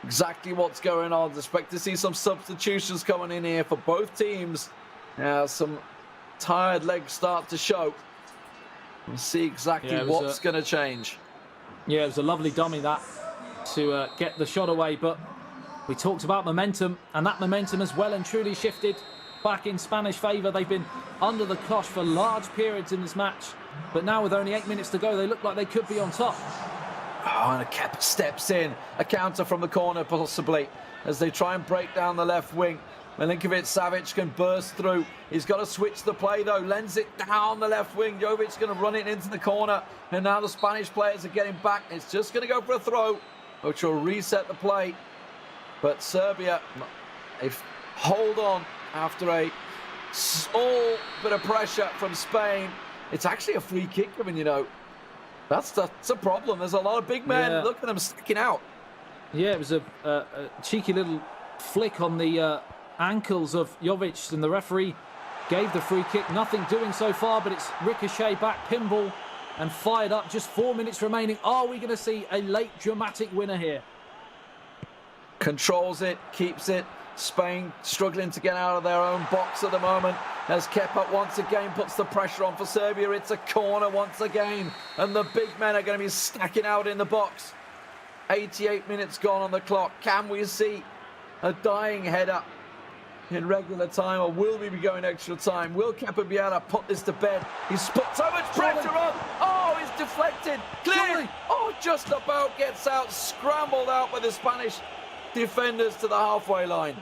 exactly what's going on. Expect to see some substitutions coming in here for both teams. Now, some tired legs start to show. We'll see exactly what's going to change. Yeah, it was a lovely dummy that to get the shot away, but we talked about momentum, and that momentum has well and truly shifted back in Spanish favour. They've been under the cosh for large periods in this match, but now with only 8 minutes to go, they look like they could be on top. Oh, and a Kepa steps in. A counter from the corner, possibly, as they try and break down the left wing. Milinkovic-Savic can burst through. He's got to switch the play, though. Lends it down the left wing. Jovic's going to run it into the corner. And now the Spanish players are getting back. It's just going to go for a throw, which will reset the play. But Serbia, they hold on after a small bit of pressure from Spain. It's actually a free kick, I mean, you know. That's a problem. There's a lot of big men. Yeah. Look at them sticking out. Yeah, it was a cheeky little flick on the ankles of Jovic, and the referee gave the free kick. Nothing doing so far, but it's ricochet back, pinball, and fired up. Just 4 minutes remaining. Are we going to see a late dramatic winner here? Controls it, keeps it. Spain struggling to get out of their own box at the moment, as Kepa once again puts the pressure on for Serbia. It's a corner once again, and the big men are going to be stacking out in the box. 88 minutes gone on the clock. Can we see a dying header in regular time, or will we be going extra time? Will Kepa be able to put this to bed? He's put so much pressure on. Oh, he's deflected. Cleared. Oh, just about gets out, scrambled out by the Spanish defenders to the halfway line.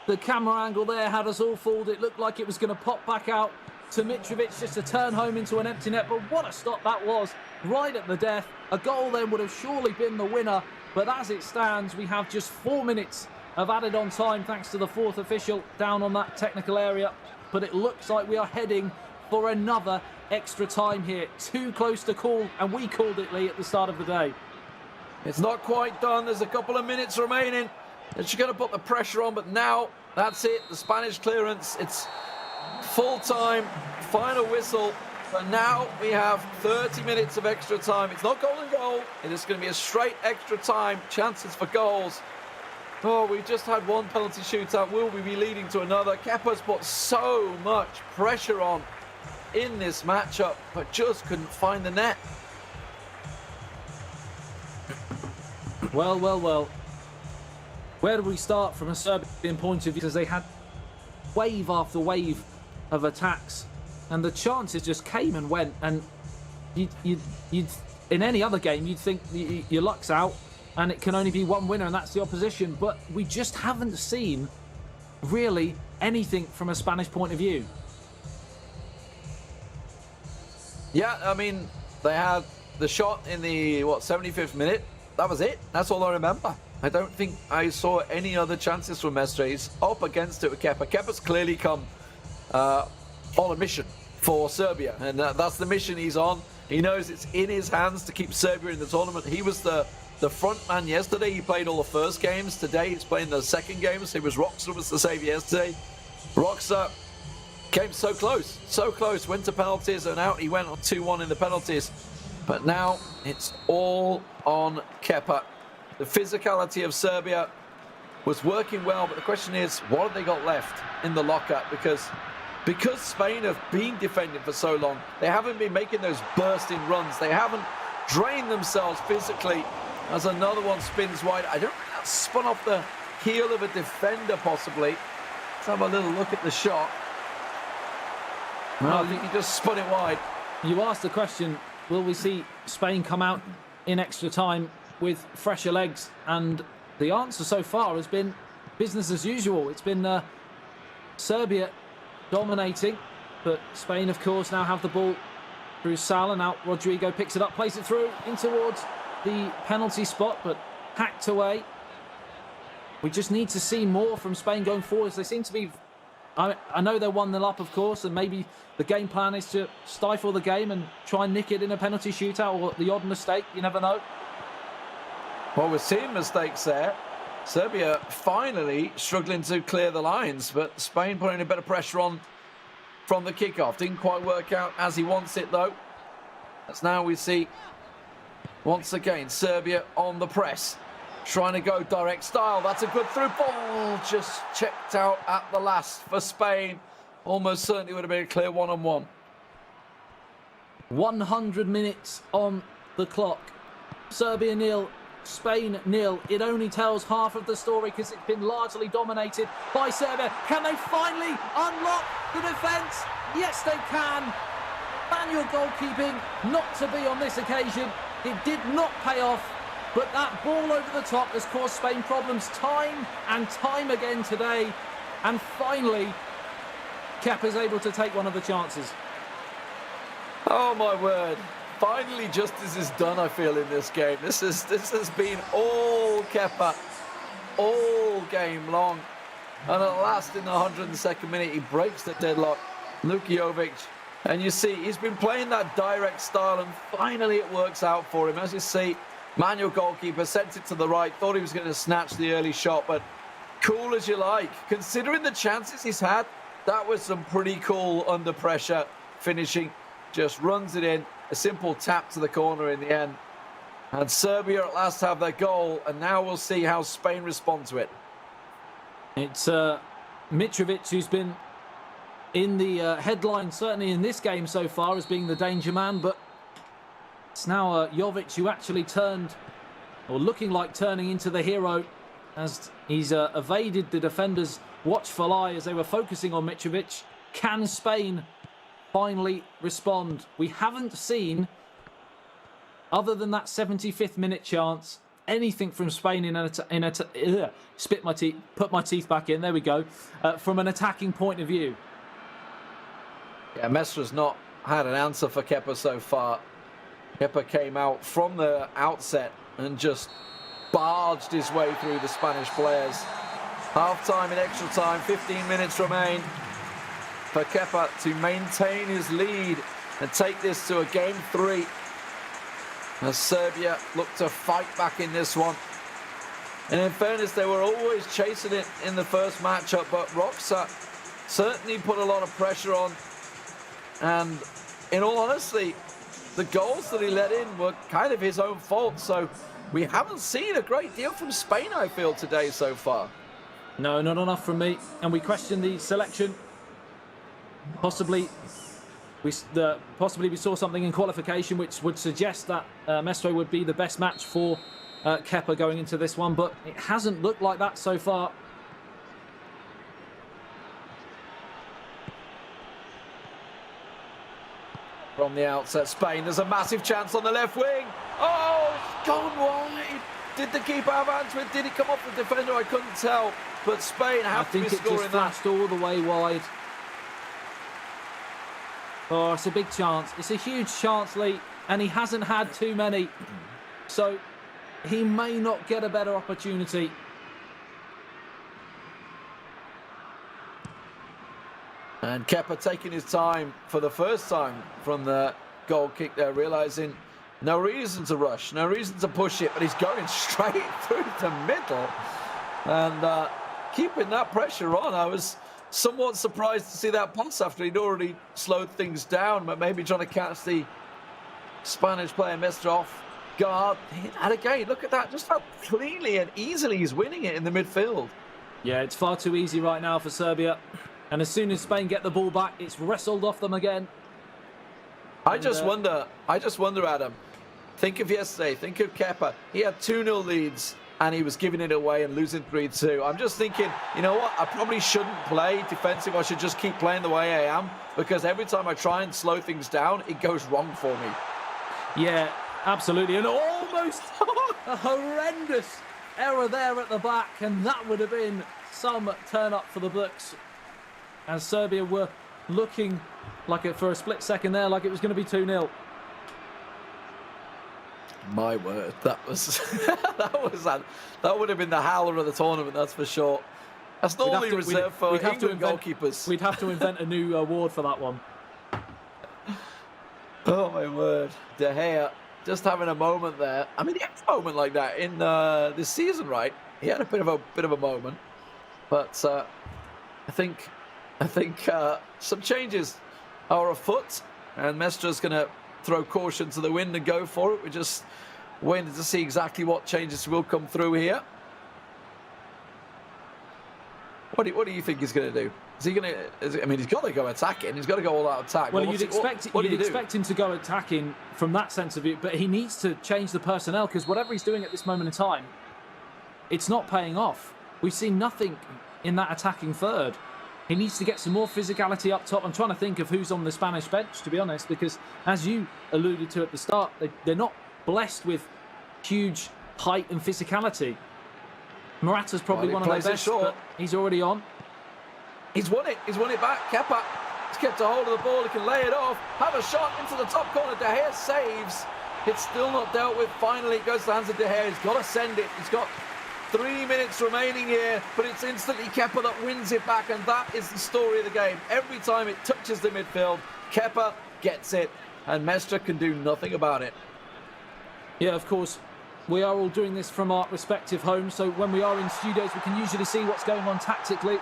The camera angle there had us all fooled. It looked like it was going to pop back out to Mitrovic just to turn home into an empty net, but what a stop that was, right at the death. A goal then would have surely been the winner, but as it stands, we have just 4 minutes of added on time thanks to the fourth official down on that technical area, but it looks like we are heading for another extra time here. Too close to call, and we called it, Lee, at the start of the day. It's not quite done. There's a couple of minutes remaining. And she's going to put the pressure on, but now that's it. The Spanish clearance. It's full time, final whistle. But now we have 30 minutes of extra time. It's not golden goal. It is going to be a straight extra time. Chances for goals. Oh, we've just had one penalty shootout. Will we be leading to another? Kepa's put so much pressure on in this matchup, but just couldn't find the net. Well, well, well. Where do we start from a Serbian point of view? Because they had wave after wave of attacks, and the chances just came and went. And you'd in any other game, you'd think your luck's out, and it can only be one winner, and that's the opposition. But we just haven't seen really anything from a Spanish point of view. Yeah, I mean, they had the shot in the 75th minute. That was it. That's all I remember. I don't think I saw any other chances from Mestre. He's up against it with Kepa. Kepa's clearly come on a mission for Serbia, and that's the mission he's on. He knows it's in his hands to keep Serbia in the tournament. He was the front man yesterday. He played all the first games. Today he's playing the second games. It was Roxa was the save yesterday. Roxa came so close, went to penalties, and out he went on 2-1 in the penalties. But now it's all on Kepa. The physicality of Serbia was working well, but the question is, what have they got left in the locker? Because Spain have been defending for so long, they haven't been making those bursting runs. They haven't drained themselves physically. As another one spins wide, I don't think that's spun off the heel of a defender, possibly. Let's have a little look at the shot. No, I think he just spun it wide. You asked the question, will we see Spain come out in extra time with fresher legs? And the answer so far has been business as usual. It's been Serbia dominating, but Spain, of course, now have the ball through Sal, and out Rodrigo picks it up, plays it through in towards the penalty spot, but hacked away. We just need to see more from Spain going forwards. They seem to be... I know they're 1-0 up, of course, and maybe the game plan is to stifle the game and try and nick it in a penalty shootout or the odd mistake. You never know. Well, we're seeing mistakes there. Serbia finally struggling to clear the lines, but Spain putting a bit of pressure on from the kickoff. Didn't quite work out as he wants it, though. As now we see, once again, Serbia on the press. Trying to go direct style. That's a good through ball. Just checked out at the last for Spain. Almost certainly would have been a clear one-on-one. 100 minutes on the clock. Serbia 0, Spain 0. It only tells half of the story because it's been largely dominated by Serbia. Can they finally unlock the defence? Yes, they can. Manual goalkeeping, not to be on this occasion. It did not pay off. But that ball over the top has caused Spain problems time and time again today. And finally, Kepa's able to take one of the chances. Oh, my word. Finally, justice is done, I feel, in this game. This has been all Kepa, all game long. And at last, in the 102nd minute, he breaks the deadlock. Luka Jovic. And you see, he's been playing that direct style, and finally it works out for him. As you see, manual goalkeeper sent it to the right, thought he was going to snatch the early shot, but cool as you like. Considering the chances he's had, that was some pretty cool under pressure finishing. Just runs it in, a simple tap to the corner in the end. And Serbia at last have their goal, and now we'll see how Spain respond to it. It's Mitrovic who's been in the headline, certainly in this game so far, as being the danger man, but it's now Jovic who actually turned, or looking like turning into the hero, as he's evaded the defenders' watchful eye as they were focusing on Mitrovic. Can Spain finally respond? We haven't seen, other than that 75th minute chance, anything from Spain put my teeth back in, there we go, from an attacking point of view. Yeah, Mesra's not had an answer for Kepa so far. Kepa came out from the outset and just barged his way through the Spanish players. Half-time and extra time, 15 minutes remain for Kepa to maintain his lead and take this to a game 3. As Serbia look to fight back in this one. And in fairness, they were always chasing it in the first matchup, but Roxa certainly put a lot of pressure on. And in all honesty, the goals that he let in were kind of his own fault. So we haven't seen a great deal from Spain, I feel, today so far. No, not enough from me. And we question the selection. Possibly we saw something in qualification which would suggest that Mestre would be the best match for Kepa going into this one, but it hasn't looked like that so far. From the outset, Spain, there's a massive chance on the left wing. Oh, it's gone wide. Did the keeper have hands with? Did it come off the defender? I couldn't tell. But Spain have to be scoring that. I think it just flashed all the way wide. Oh, it's a big chance. It's a huge chance, Lee, and he hasn't had too many. So he may not get a better opportunity. And Kepa taking his time for the first time from the goal kick there, realising no reason to rush, no reason to push it, but he's going straight through the middle and keeping that pressure on. I was somewhat surprised to see that pass after he'd already slowed things down, but maybe trying to catch the Spanish player Mestre off guard. And again, look at that, just how cleanly and easily he's winning it in the midfield. Yeah, it's far too easy right now for Serbia. And as soon as Spain get the ball back, it's wrestled off them again. I just wonder, Adam, think of yesterday, think of Kepa. He had 2-0 leads and he was giving it away and losing 3-2. I'm just thinking, you know what, I probably shouldn't play defensive. I should just keep playing the way I am, because every time I try and slow things down, it goes wrong for me. Yeah, absolutely. And almost a horrendous error there at the back, and that would have been some turn up for the books. And Serbia were looking like it for a split second there, like it was going to be 2-0. My word, that was that would have been the howler of the tournament, that's for sure. That's normally reserved for England goalkeepers. We'd have to invent a new award for that one. Oh my word, De Gea just having a moment there. I mean, he had a moment like that in this season, right? He had a bit of a moment, but I think some changes are afoot, and Mestre's going to throw caution to the wind and go for it. We're just waiting to see exactly what changes will come through here. What do you think he's going to do? Is he going to? I mean, he's got to go attacking. He's got to go all out attack. Well, you'd expect him to go attacking from that sense of it, but he needs to change the personnel, because whatever he's doing at this moment in time, it's not paying off. We've seen nothing in that attacking third. He needs to get some more physicality up top. I'm trying to think of who's on the Spanish bench, to be honest, because as you alluded to at the start, they're not blessed with huge height and physicality. Morata's probably one of their best, but he's already on. He's won it. He's won it back. Kepa has kept a hold of the ball. He can lay it off. Have a shot into the top corner. De Gea saves. It's still not dealt with. Finally, it goes to the hands of De Gea. He's got to send it. He's got 3 minutes remaining here, but it's instantly Kepa that wins it back, and that is the story of the game. Every time it touches the midfield, Kepa gets it, and Mestre can do nothing about it. Yeah, of course, we are all doing this from our respective homes, so when we are in studios, we can usually see what's going on tactically,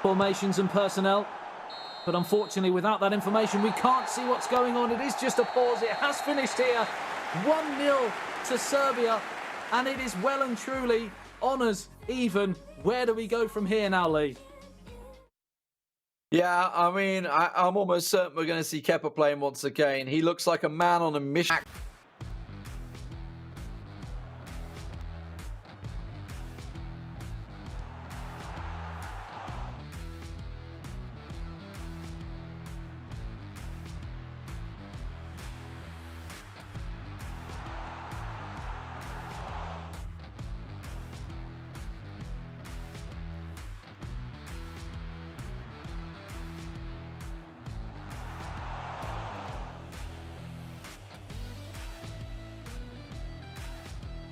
formations and personnel. But unfortunately, without that information, we can't see what's going on. It is just a pause. It has finished here. 1-0 to Serbia. And it is well and truly honours even. Where do we go from here now, Lee? Yeah, I mean, I'm almost certain we're going to see Kepa playing once again. He looks like a man on a mission.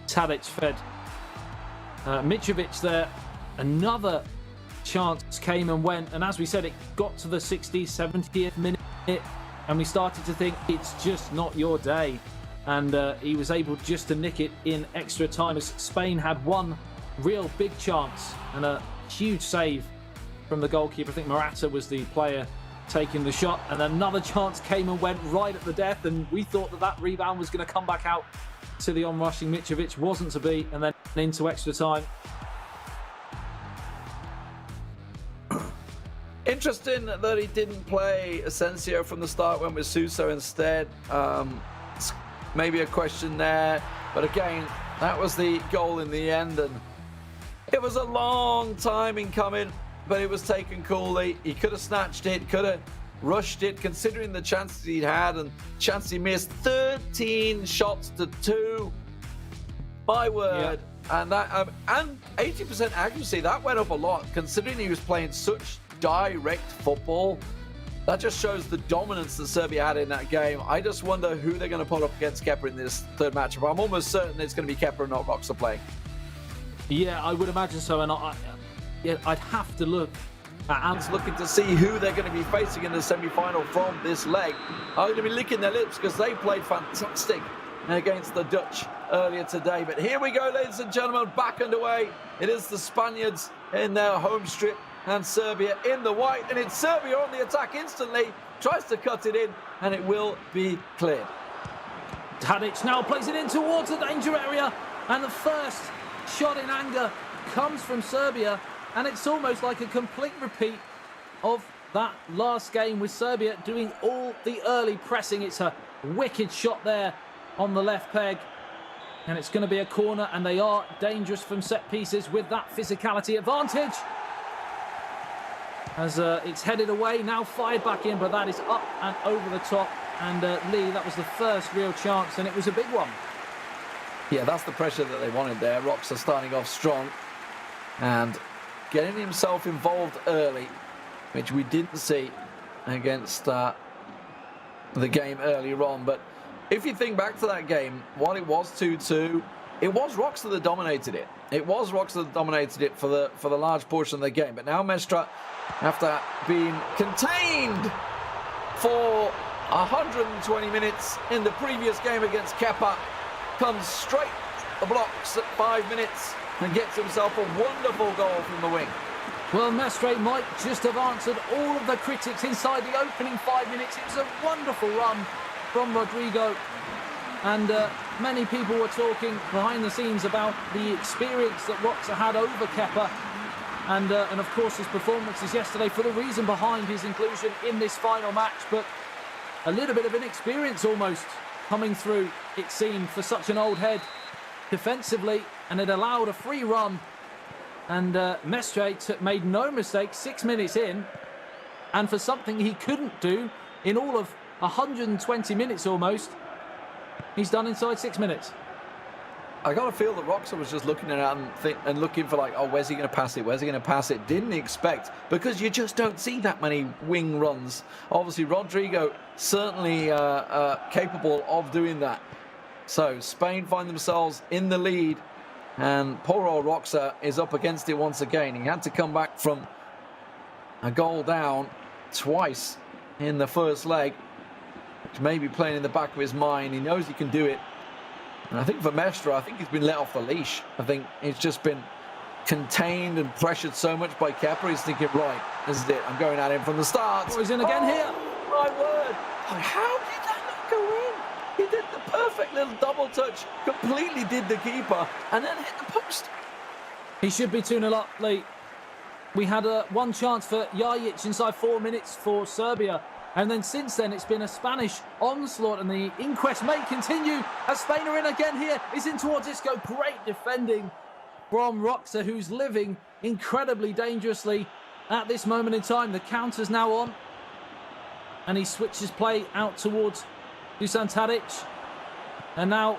Tadic fed Mitrovic there. Another chance came and went, and as we said, it got to the 60th, 70th minute, and we started to think it's just not your day. And he was able just to nick it in extra time, as Spain had one real big chance and a huge save from the goalkeeper. I think Morata was the player taking the shot, and another chance came and went right at the death, and we thought that rebound was going to come back out to the on-rushing Mitrovic. Wasn't to be, and then into extra time. Interesting that he didn't play Asensio from the start, went with Suso instead. Maybe a question there, but again, that was the goal in the end, and it was a long time in coming, but it was taken coolly. He could have snatched it, could have rushed it, considering the chances he'd had and chance he missed. 13 shots to 2. My word. Yeah. And that and 80% accuracy, that went up a lot, considering he was playing such direct football. That just shows the dominance that Serbia had in that game. I just wonder who they're going to put up against Kepa in this third matchup. I'm almost certain it's going to be Kepa and not Roxa playing. Yeah, I would imagine so. And I'd have to look at Ants looking to see who they're going to be facing in the semi-final from this leg. I'm going to be licking their lips because they played fantastic against the Dutch earlier today. But here we go, ladies and gentlemen, back underway. It is the Spaniards in their home strip and Serbia in the white, and it's Serbia on the attack instantly, tries to cut it in, and it will be cleared. Tadic now plays it in towards the danger area, and the first shot in anger comes from Serbia, and it's almost like a complete repeat of that last game with Serbia doing all the early pressing. It's a wicked shot there on the left peg, and it's going to be a corner, and they are dangerous from set pieces with that physicality advantage. As it's headed away, now fired back in, but that is up and over the top. And Lee, that was the first real chance, and it was a big one. Yeah, that's the pressure that they wanted there. Roxa starting off strong and getting himself involved early, which we didn't see against the game earlier on. But if you think back to that game, while it was 2-2, it was Roxa that dominated it. It was Roxa that dominated it for the large portion of the game. But now Mestre, after being contained for 120 minutes in the previous game against Kepa, comes straight the blocks at 5 minutes and gets himself a wonderful goal from the wing. Well, Mestre might just have answered all of the critics inside the opening 5 minutes. It was a wonderful run from Rodrigo, and many people were talking behind the scenes about the experience that Roxa had over Kepa, and of course his performances yesterday for the reason behind his inclusion in this final match. But a little bit of inexperience almost coming through, it seemed, for such an old head defensively, and it allowed a free run. And Mestre made no mistake 6 minutes in, and for something he couldn't do in all of 120 minutes almost, he's done inside 6 minutes. I got a feel that Roxa was just looking around and looking for, like, oh, where's he going to pass it? Where's he going to pass it? Didn't expect, because you just don't see that many wing runs. Obviously, Rodrigo certainly capable of doing that. So Spain find themselves in the lead, and poor old Roxa is up against it once again. He had to come back from a goal down twice in the first leg, which may be playing in the back of his mind. He knows he can do it. And I think for Mestre, I think he's been let off the leash. I think he's just been contained and pressured so much by Kepa. He's thinking, right, this is it. I'm going at him from the start. Oh, he's in again here. My word. How did that not go in? He did the perfect little double touch, completely did the keeper, and then hit the post. He should be 2-0 up, Lee. We had one chance for Jajic inside 4 minutes for Serbia. And then since then, it's been a Spanish onslaught, and the inquest may continue as Spain are in again here. Is in towards Isco. Great defending from Roxa, who's living incredibly dangerously at this moment in time. The counter's now on, and he switches play out towards Dusan Tadic. And now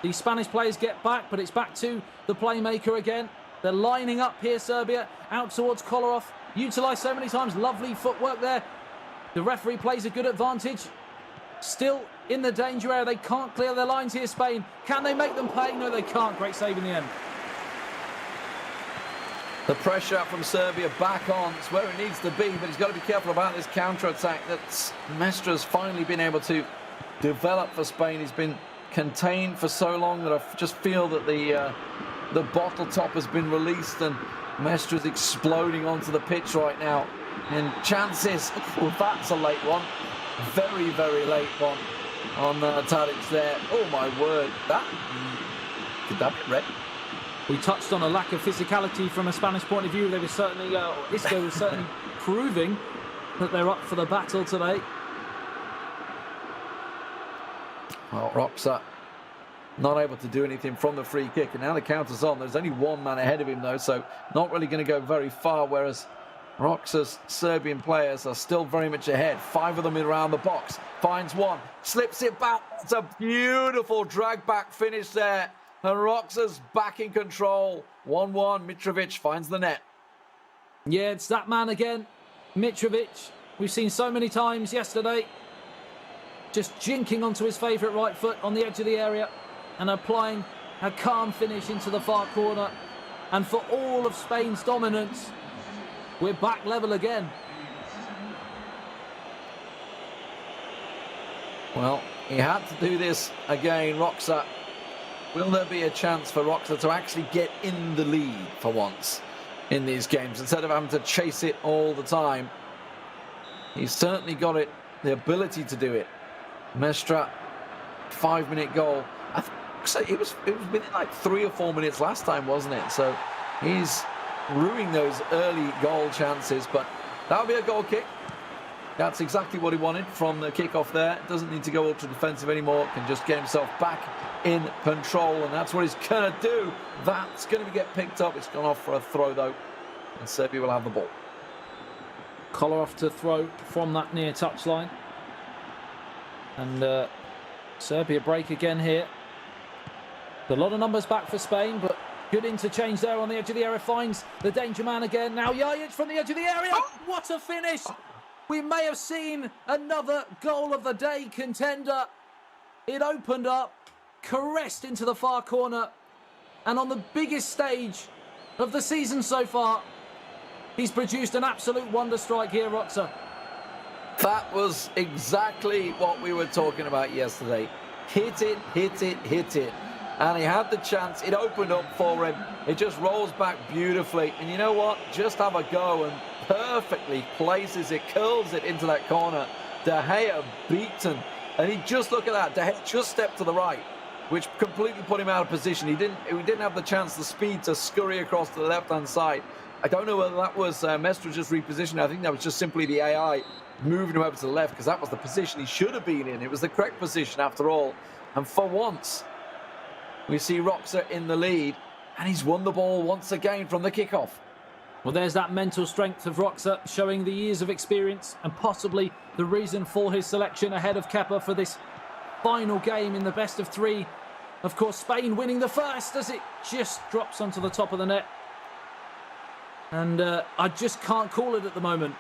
the Spanish players get back, but it's back to the playmaker again. They're lining up here, Serbia, out towards Kolarov. Utilised so many times. Lovely footwork there. The referee plays a good advantage. Still in the danger area. They can't clear their lines here, Spain. Can they make them pay? No, they can't. Great save in the end. The pressure from Serbia back on. It's where it needs to be, but he's got to be careful about this counter-attack that Mestre's finally been able to develop for Spain. He's been contained for so long that I just feel that the bottle top has been released, and Mestre's exploding onto the pitch right now. And chances, well, that's a late one. Very, very late one on Tadic there. Oh, my word. Could that be red? We touched on a lack of physicality from a Spanish point of view. They were certainly, Isco was certainly proving that they're up for the battle today. Well, Roxa not able to do anything from the free kick, and now the counter's on. There's only one man ahead of him, though, so not really going to go very far, whereas Roxa's Serbian players are still very much ahead. 5 of them in around the box. Finds one. Slips it back. It's a beautiful drag-back finish there. And Roxa's back in control. 1-1. Mitrovic finds the net. Yeah, it's that man again. Mitrovic. we've seen so many times yesterday. Just jinking onto his favourite right foot on the edge of the area and applying a calm finish into the far corner. And for all of Spain's dominance, we're back level again. Well, he had to do this again, Roxa. Will there be a chance for Roxa to actually get in the lead for once in these games instead of having to chase it all the time? He's certainly got it, the ability to do it. Mestre, 5-minute goal. I think it was within like 3 or 4 minutes last time, wasn't it? So he's ruining those early goal chances, but that'll be a goal kick. That's exactly what he wanted from the kickoff there. Doesn't need to go ultra defensive anymore. Can just get himself back in control, and that's what he's going to do. That's going to get picked up. It's gone off for a throw, though, and Serbia will have the ball. Kolarov to throw from that near touchline. And Serbia break again here. A lot of numbers back for Spain, but good interchange there on the edge of the area. Finds the danger man again. Now Jajic from the edge of the area. What a finish! We may have seen another goal of the day contender. It opened up, caressed into the far corner, and on the biggest stage of the season so far, he's produced an absolute wonder strike here, Roxa. That was exactly what we were talking about yesterday. Hit it, hit it, hit it. And he had the chance. It opened up for him. It just rolls back beautifully. And you know what? Just have a go, and perfectly places it, curls it into that corner. De Gea beaten. And he just, look at that. De Gea just stepped to the right, which completely put him out of position. He didn't have the chance, the speed to scurry across to the left-hand side. I don't know whether that was Mestre just repositioning. I think that was just simply the AI moving him over to the left, because that was the position he should have been in. It was the correct position after all. And for once, we see Roxa in the lead, and he's won the ball once again from the kickoff. Well, there's that mental strength of Roxa, showing the years of experience and possibly the reason for his selection ahead of Kepa for this final game in the best of 3. Of course, Spain winning the first as it just drops onto the top of the net. And I just can't call it at the moment.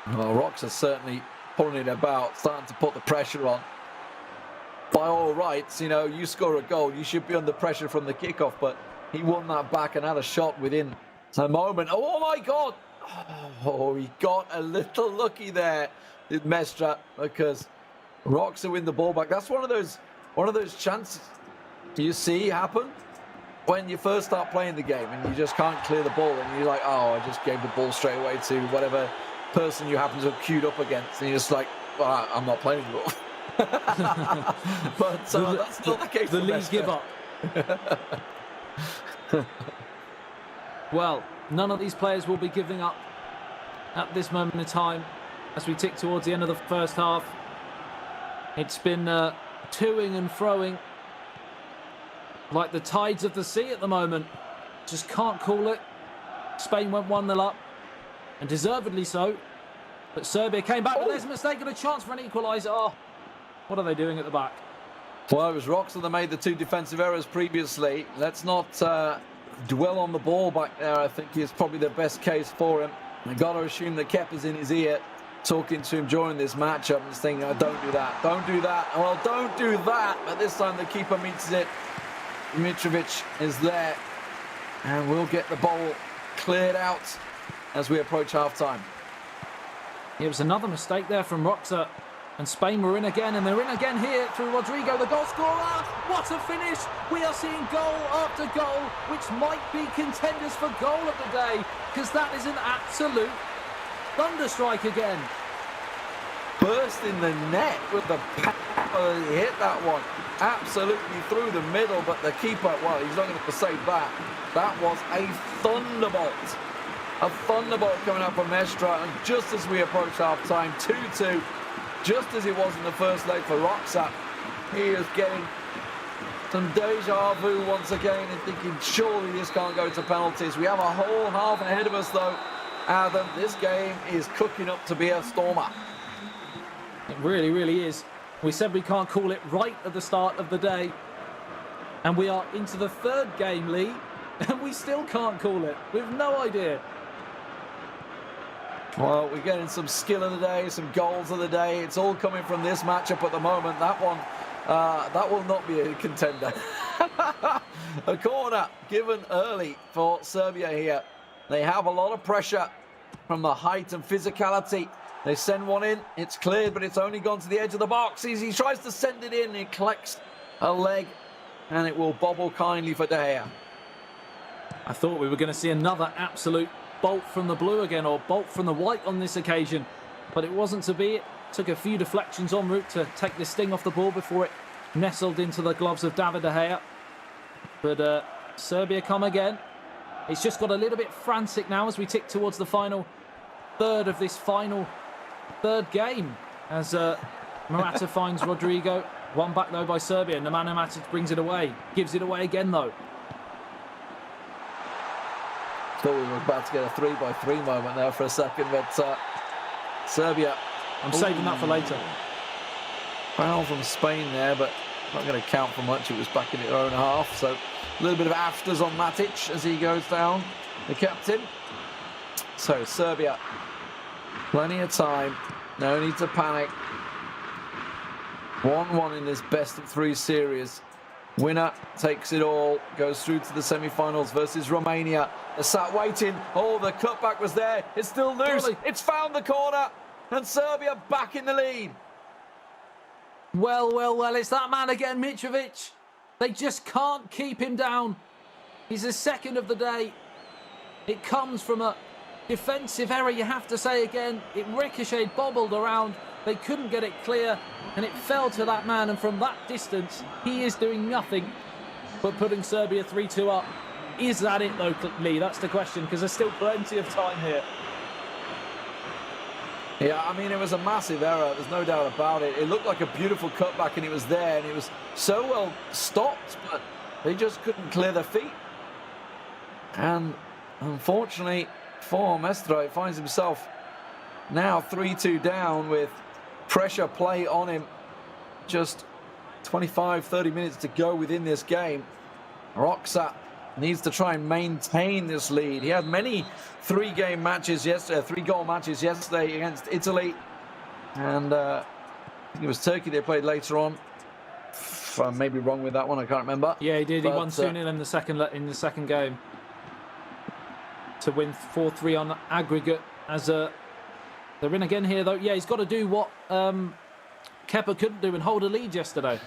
Well, Roxa's certainly pulling it about, starting to put the pressure on. By all rights, you know, you score a goal, you should be under pressure from the kickoff, but he won that back and had a shot within a moment. Oh my God! Oh, he got a little lucky there, did Mestre, because Roxa win the ball back. That's one of those chances you see happen when you first start playing the game and you just can't clear the ball, and you're like, oh, I just gave the ball straight away to whatever person you happen to have queued up against, and you're just like, well, I'm not playing anymore. But that's not the case. The league give up. Well, none of these players will be giving up at this moment in time as we tick towards the end of the first half. It's been toing and froing like the tides of the sea at the moment. Just can't call it. Spain went 1-0 up, and deservedly so. But Serbia came back, but there's a mistake and a chance for an equaliser. Oh, what are they doing at the back? Well, it was Roxa that made the 2 defensive errors previously. Let's not dwell on the ball back there. I think is probably the best case for him. I've got to assume that Kepa's in his ear, talking to him during this matchup, and just thinking, oh, don't do that, don't do that. Well, don't do that. But this time the keeper meets it. Mitrovic is there, and we'll get the ball cleared out as we approach half-time. It was another mistake there from Roxa, and Spain were in again, and they're in again here through Rodrigo, the goal scorer. What a finish! We are seeing goal after goal, which might be contenders for goal of the day, because that is an absolute thunderstrike again. Burst in the net with the power. He hit that one absolutely through the middle, but the keeper, well, he's not going to save that. That was a thunderbolt. A thunderbolt coming up from Mestre, and just as we approach half-time, 2-2, just as it was in the first leg for Roxa, he is getting some deja vu once again and thinking, surely this can't go to penalties. We have a whole half ahead of us, though, Adam. This game is cooking up to be a stormer. It really, really is. We said we can't call it right at the start of the day, and we are into the 3rd game, Lee, and we still can't call it. We've no idea. Well, we're getting some skill of the day, some goals of the day. It's all coming from this matchup at the moment. That one, that will not be a contender. A corner given early for Serbia here. They have a lot of pressure from the height and physicality. They send one in, it's cleared, but it's only gone to the edge of the box. He tries to send it in, it collects a leg, and it will bobble kindly for De Gea. I thought we were going to see another absolute bolt from the blue again, or bolt from the white on this occasion, but it wasn't to be. It took a few deflections en route to take the sting off the ball before it nestled into the gloves of David De Gea. But Serbia come again. It's just got a little bit frantic now as we tick towards the final third of this final third game, as Morata finds Rodrigo. One back though by Serbia. Nemanja Matic brings it away. Gives it away again though. Thought we were about to get a 3-by-3 moment there for a second, but Serbia. I'm saving that for later. Foul from Spain there, but not going to count for much. It was back in their own half, so a little bit of afters on Matic as he goes down, the captain. So Serbia, plenty of time, no need to panic. 1-1 in this best-of-3 series. Winner takes it all, goes through to the semi-finals versus Romania. They're sat waiting. Oh, the cutback was there. It's still loose. It's found the corner, and Serbia back in the lead. Well, it's that man again, Mitrovic. They just can't keep him down. He's the second of the day. It comes from a defensive error, you have to say again. It ricocheted, bobbled around. They couldn't get it clear, and it fell to that man. And from that distance, he is doing nothing but putting Serbia 3-2 up. Is that it, though, Lee? That's the question, because there's still plenty of time here. Yeah, I mean, it was a massive error. There's no doubt about it. It looked like a beautiful cutback, and it was there, and it was so well stopped, but they just couldn't clear their feet. And unfortunately for Mestre, he finds himself now 3-2 down with pressure play on him. Just 25-30 minutes to go within this game. Roxa needs to try and maintain this lead. He had many three-goal matches yesterday against Italy, and I think it was Turkey they played later on. I may be wrong with that one, I can't remember. Yeah, he did. He won 2-0 in the second game to win 4-3 on aggregate. As they're in again here, though. Yeah, he's got to do what Kepa couldn't do and hold a lead yesterday.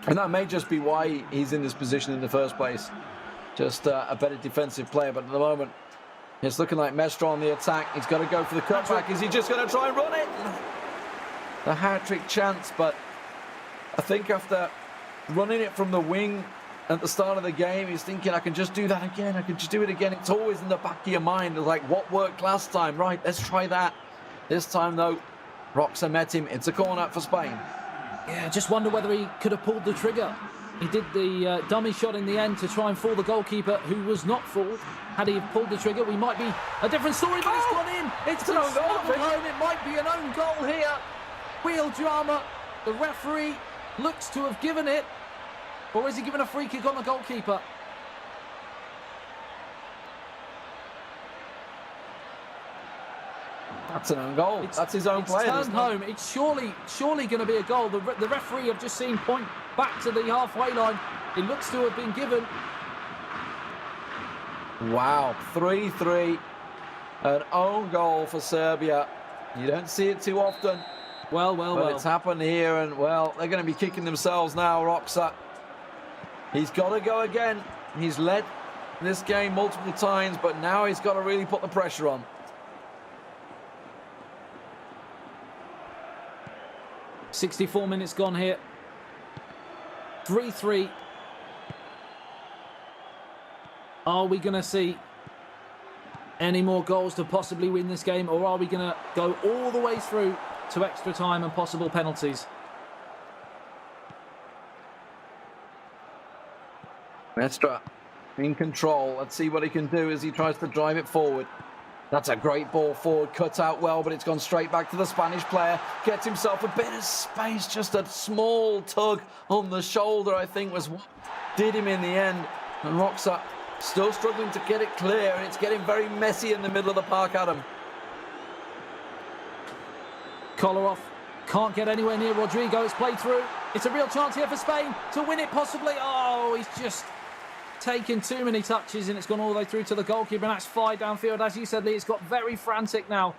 And that may just be why he's in this position in the first place. Just a better defensive player. But at the moment, it's looking like Mestre on the attack. He's got to go for the cutback. Is he just going to try and run it? The hat-trick chance. But I think after running it from the wing at the start of the game, he's thinking, I can just do that again. I can just do it again. It's always in the back of your mind. It's like, what worked last time? Right, let's try that. This time, though, Roxa met him. It's a corner for Spain. Yeah, just wonder whether he could have pulled the trigger. He did the dummy shot in the end to try and fool the goalkeeper, who was not fooled. Had he pulled the trigger, we might be a different story, but it's gone in. It's an own goal. It might be an own goal here. Real drama. The referee looks to have given it. Or is he given a free kick on the goalkeeper? That's an own goal. That's his own player. It's turned home. It's surely going to be a goal. The referee have just seen point back to the halfway line. It looks to have been given. Wow, 3-3. An own goal for Serbia. You don't see it too often. Well. It's happened here, and, well, they're going to be kicking themselves now, Roxa. He's got to go again. He's led this game multiple times, but now he's got to really put the pressure on. 64 minutes gone here. 3-3. Are we going to see any more goals to possibly win this game, or are we going to go all the way through to extra time and possible penalties? Mestre in control. Let's see what he can do as he tries to drive it forward. That's a great ball forward, cut out well, but it's gone straight back to the Spanish player. Gets himself a bit of space, just a small tug on the shoulder, I think, was what did him in the end. And Roxa still struggling to get it clear, and it's getting very messy in the middle of the park, Adam. Kolarov can't get anywhere near Rodrigo. It's played through. It's a real chance here for Spain to win it possibly. Oh, he's just taken too many touches and it's gone all the way through to the goalkeeper, and that's fired downfield. As you said, Lee, it's got very frantic now.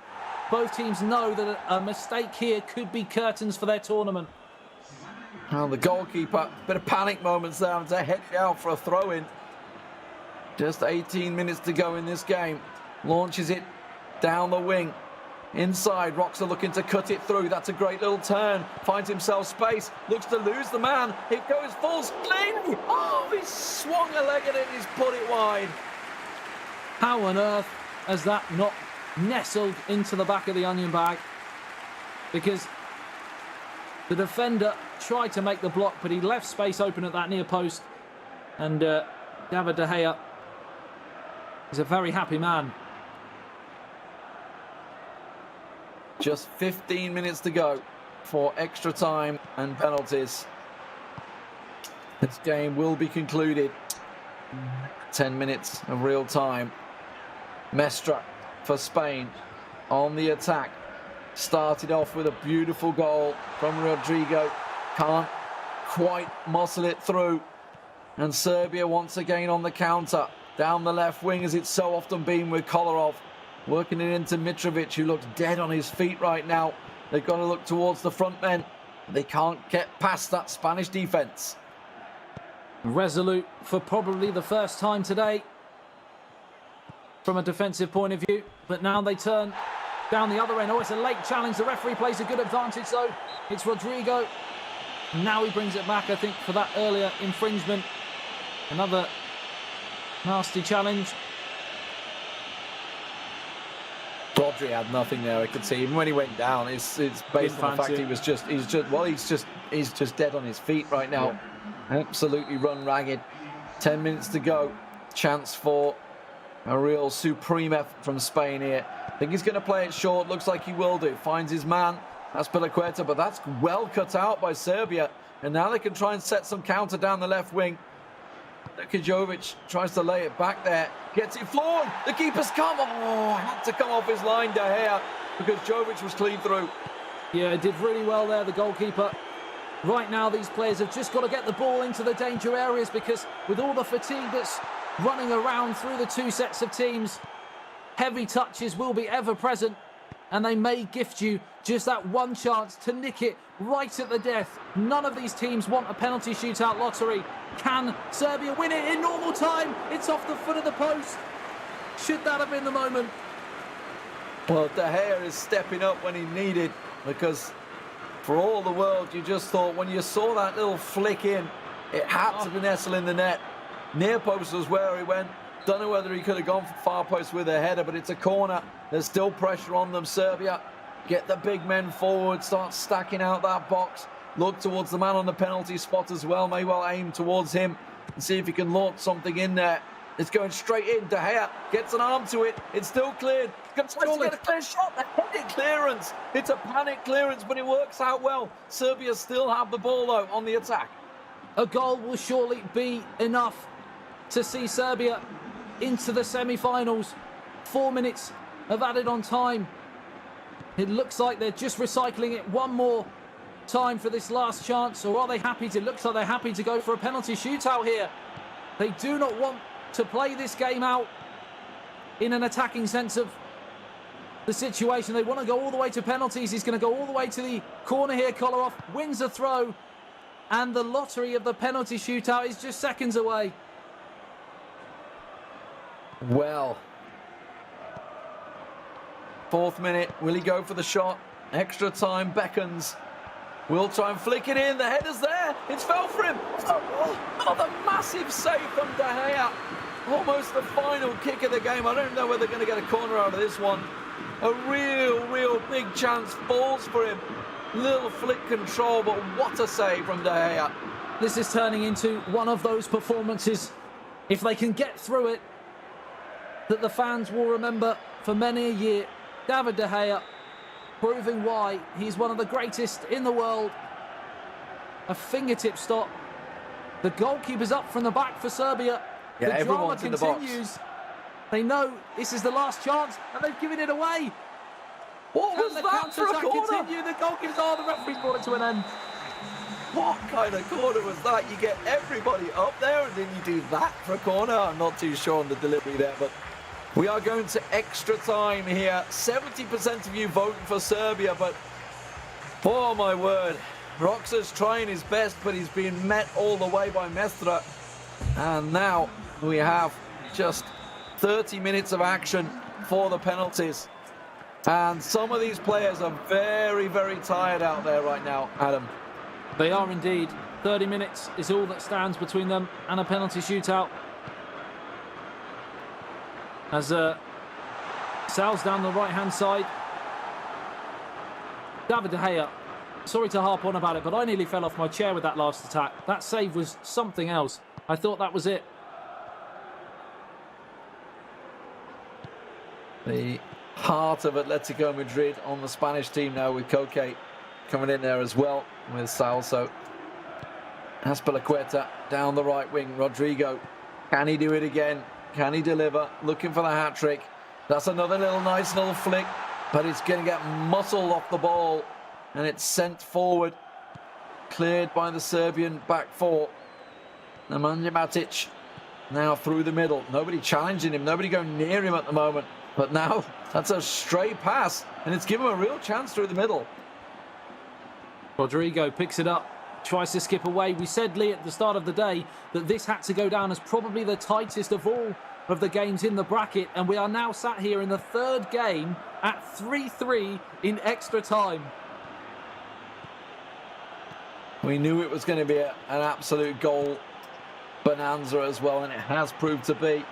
Both teams know that a mistake here could be curtains for their tournament. Well, the goalkeeper, bit of panic moments there, to head out for a throw-in. Just 18 minutes to go in this game. Launches it down the wing. Inside, Roxa looking to cut it through. That's a great little turn. Finds himself space. Looks to lose the man. It goes full swing. Oh, he swung a leg at it. He's put it wide. How on earth has that not nestled into the back of the onion bag? Because the defender tried to make the block, but he left space open at that near post. And David De Gea is a very happy man. Just 15 minutes to go for extra time and penalties. This game will be concluded. 10 minutes of real time. Mestre for Spain on the attack. Started off with a beautiful goal from Rodrigo. Can't quite muscle it through. And Serbia once again on the counter. Down the left wing, as it's so often been with Kolarov. Working it into Mitrovic, who looks dead on his feet right now. They've got to look towards the front men. They can't get past that Spanish defence. Resolute for probably the first time today from a defensive point of view. But now they turn down the other end. Oh, it's a late challenge. The referee plays a good advantage, though. It's Rodrigo. Now he brings it back, I think, for that earlier infringement. Another nasty challenge. Rodri had nothing there. I could see even when he went down. It's based on the fact he's just dead on his feet right now. Yeah. Absolutely run ragged. 10 minutes to go. Chance for a real supreme effort from Spain here. I think he's going to play it short. Looks like he will do. Finds his man. That's Pelaqueta, but that's well cut out by Serbia. And now they can try and set some counter down the left wing. Jovic tries to lay it back there. Gets it forward. The keeper's come. Oh, had to come off his line, De Gea, because Jovic was clean through. Yeah, did really well there, the goalkeeper. Right now, these players have just got to get the ball into the danger areas, because with all the fatigue that's running around through the two sets of teams, heavy touches will be ever present, and they may gift you just that one chance to nick it right at the death. None of these teams want a penalty shootout lottery. Can Serbia win it in normal time? It's off the foot of the post. Should that have been the moment? Well, De Gea is stepping up when he needed, because for all the world, you just thought when you saw that little flick in, it had to be nestled in the net. Near post was where he went. Don't know whether he could have gone for far post with a header, but it's a corner. There's still pressure on them. Serbia get the big men forward, start stacking out that box. Look towards the man on the penalty spot as well. May well aim towards him and see if he can launch something in there. It's going straight in. De Gea gets an arm to it. It's still cleared. Tries to get a clear shot. A headed clearance. It's a panic clearance, but it works out well. Serbia still have the ball, though, on the attack. A goal will surely be enough to see Serbia into the semi-finals. 4 minutes of added on time. It looks like they're just recycling it one more time for this last chance, or are they happy to? It looks like they're happy to go for a penalty shootout here. They do not want to play this game out in an attacking sense of the situation. They want to go all the way to penalties. He's going to go all the way to the corner here. Kolarov wins the throw, and the lottery of the penalty shootout is just seconds away. Well, 4th minute, will he go for the shot? Extra time beckons. Will try and flick it in. The header's there. It's fell for him. Oh, the massive save from De Gea. Almost the final kick of the game. I don't know whether they're going to get a corner out of this one. A real big chance falls for him. Little flick control, but what a save from De Gea. This is turning into one of those performances, if they can get through it, that the fans will remember for many a year. David De Gea proving why he's one of the greatest in the world. A fingertip stop. The goalkeeper's up from the back for Serbia. Yeah, the drama everyone's continues. in the box. They know this is the last chance, and they've given it away. What was that for a corner? Continue? The goalkeeper's... Oh, the referee's brought it to an end. What kind of corner was that? You get everybody up there and then you do that for a corner? I'm not too sure on the delivery there, but we are going to extra time here. 70% of you voting for Serbia, but oh my word. Roxa's trying his best, but he's being met all the way by Mestra. And now we have just 30 minutes of action for the penalties. And some of these players are very, very tired out there right now, Adam. They are indeed. 30 minutes is all that stands between them and a penalty shootout. As Sal's down the right-hand side. David De Gea, sorry to harp on about it, but I nearly fell off my chair with that last attack. That save was something else. I thought that was it. The heart of Atletico Madrid on the Spanish team now with Koke coming in there as well with Sal. So Azpilicueta down the right wing. Rodrigo, can he do it again? Can he deliver? Looking for the hat-trick. That's another nice little flick, but it's going to get muscled off the ball and it's sent forward. Cleared by the Serbian back four. Nemanja Matic now through the middle. Nobody challenging him, nobody going near him at the moment. But now that's a stray pass and it's given him a real chance through the middle. Rodrigo picks it up, tries to skip away. We said, Lee, at the start of the day that this had to go down as probably the tightest of all of the games in the bracket, and we are now sat here in the third game at 3-3 in extra time. We knew it was going to be an absolute goal bonanza as well, and it has proved to be.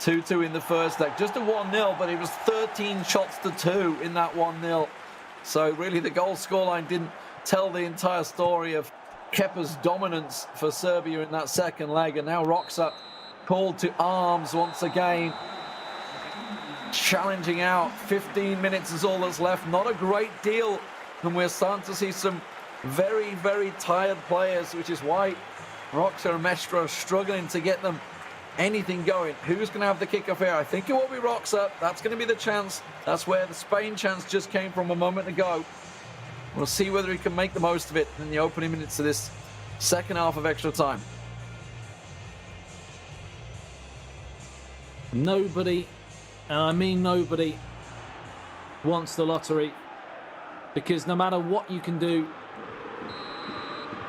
2-2 in the first leg, just a 1-0, but it was 13 shots to 2 in that 1-0. So really the goal scoreline didn't tell the entire story of Kepa's dominance for Serbia in that second leg. And now Roxa called to arms once again, challenging out. 15 minutes is all that's left. Not a great deal, and we're starting to see some very, very tired players, which is why Roxa and Mestra are struggling to get them anything going. Who's going to have the kickoff here? I think it will be Roxa. That's going to be the chance. That's where the Spain chance just came from a moment ago. We'll see whether he can make the most of it in the opening minutes of this second half of extra time. Nobody, and I mean nobody, wants the lottery, because no matter what you can do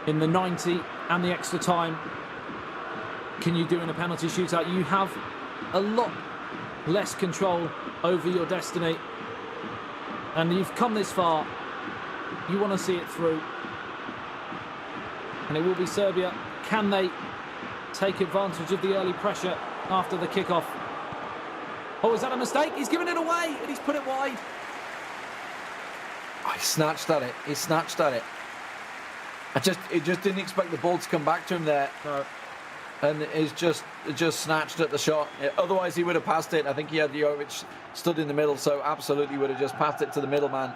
in the 90 and the extra time, can you do in a penalty shootout? You have a lot less control over your destiny, and you've come this far. You want to see it through, and it will be Serbia. Can they take advantage of the early pressure after the kickoff? Oh, is that a mistake? He's given it away and he's put it wide. Oh, he snatched at it. He snatched at it. He just didn't expect the ball to come back to him there. No. And he's just snatched at the shot. Otherwise, he would have passed it. I think he had Jovic stood in the middle, so absolutely would have just passed it to the middleman.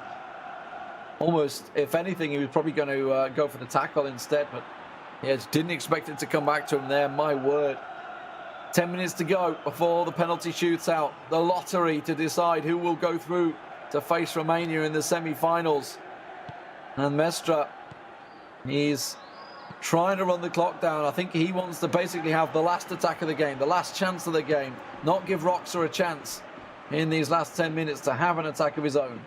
Almost, if anything, he was probably going to go for the tackle instead, but yeah, just didn't expect it to come back to him there. My word. 10 minutes to go before the penalty shootout. The lottery to decide who will go through to face Romania in the semi-finals. And Mestra, he's trying to run the clock down. I think he wants to basically have the last attack of the game, the last chance of the game, not give Roxa a chance in these last 10 minutes to have an attack of his own.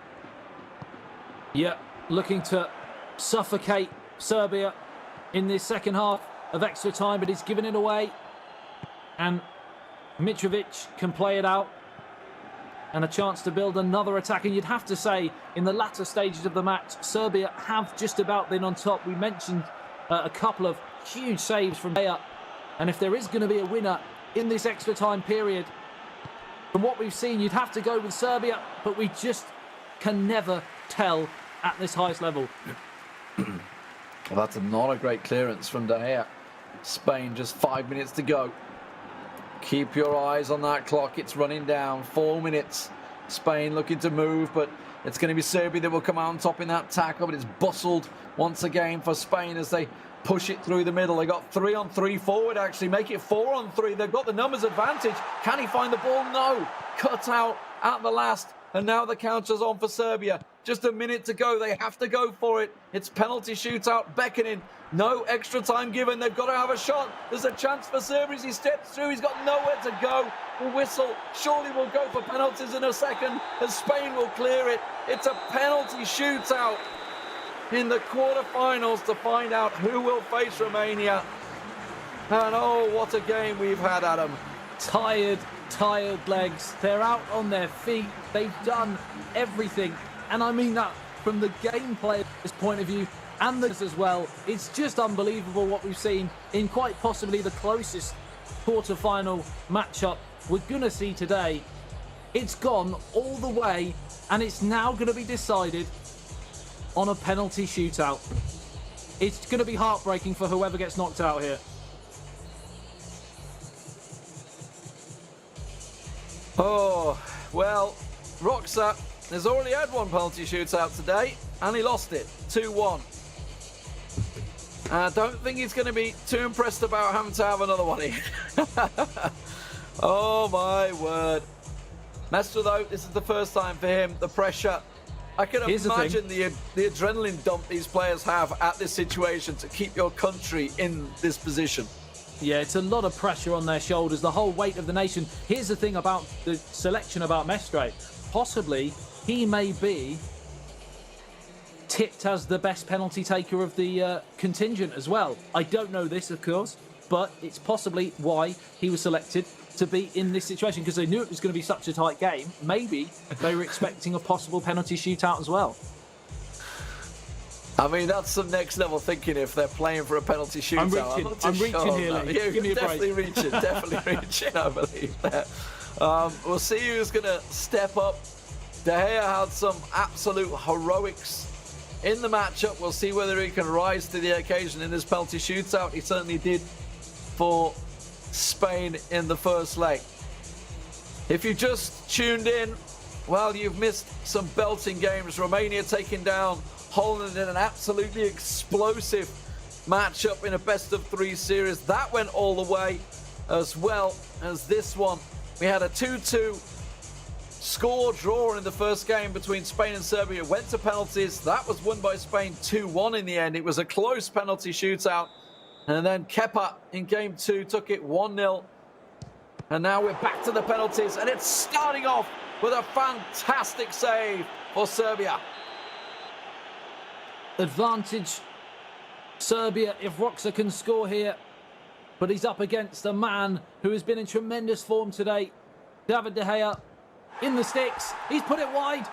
Yeah, looking to suffocate Serbia in this second half of extra time, but he's given it away. And Mitrovic can play it out. And a chance to build another attack. And you'd have to say, in the latter stages of the match, Serbia have just about been on top. We mentioned a couple of huge saves from Dea. And if there is going to be a winner in this extra time period, from what we've seen, you'd have to go with Serbia. But we just can never tell at this highest level. Well, that's not a great clearance from De Gea. Spain, just 5 minutes to go. Keep your eyes on that clock. It's running down. 4 minutes. Spain looking to move, but it's going to be Serbia that will come out on top in that tackle. But it's bustled once again for Spain as they push it through the middle. They got 3-on-3 forward, actually. Make it 4-on-3. They've got the numbers advantage. Can he find the ball? No. Cut out at the last And now the counter's on for Serbia. Just a minute to go. They have to go for it. It's penalty shootout beckoning. No extra time given. They've got to have a shot. There's a chance for Serbia as he steps through. He's got nowhere to go. The whistle surely will go for penalties in a second as Spain will clear it. It's a penalty shootout in the quarterfinals to find out who will face Romania. And oh, what a game we've had, Adam. Tired legs. They're out on their feet. They've done everything. And I mean that from the gameplayer's point of view and this as well. It's just unbelievable what we've seen in quite possibly the closest quarter-final matchup we're going to see today. It's gone all the way and it's now going to be decided on a penalty shootout. It's going to be heartbreaking for whoever gets knocked out here. Oh, well, Roxa has already had one penalty shootout today, and he lost it, 2-1. I don't think he's going to be too impressed about having to have another one here. Oh, my word. Mestre, though, this is the first time for him. The pressure, I can imagine the adrenaline dump these players have at this situation to keep your country in this position. Yeah, it's a lot of pressure on their shoulders, the whole weight of the nation. Here's the thing about the selection about Mestre. Possibly, he may be tipped as the best penalty taker of the contingent as well. I don't know this, of course, but it's possibly why he was selected to be in this situation, because they knew it was going to be such a tight game. Maybe they were expecting a possible penalty shootout as well. I mean, that's some next level thinking if they're playing for a penalty shootout. I'm reaching here, Lee. Give me a break. Definitely reaching, I believe that. We'll see who's going to step up. De Gea had some absolute heroics in the matchup. We'll see whether he can rise to the occasion in this penalty shootout. He certainly did for Spain in the first leg. If you just tuned in, well, you've missed some belting games. Romania taking down Holland in an absolutely explosive matchup in a best-of-3 series. That went all the way, as well as this one. We had a 2-2 score draw in the first game between Spain and Serbia. It went to penalties. That was won by Spain 2-1 in the end. It was a close penalty shootout. And then Kepa in game 2 took it 1-0. And now we're back to the penalties. And it's starting off with a fantastic save for Serbia. Advantage Serbia if Roxa can score here. But he's up against a man who has been in tremendous form today. David De Gea in the sticks. He's put it wide.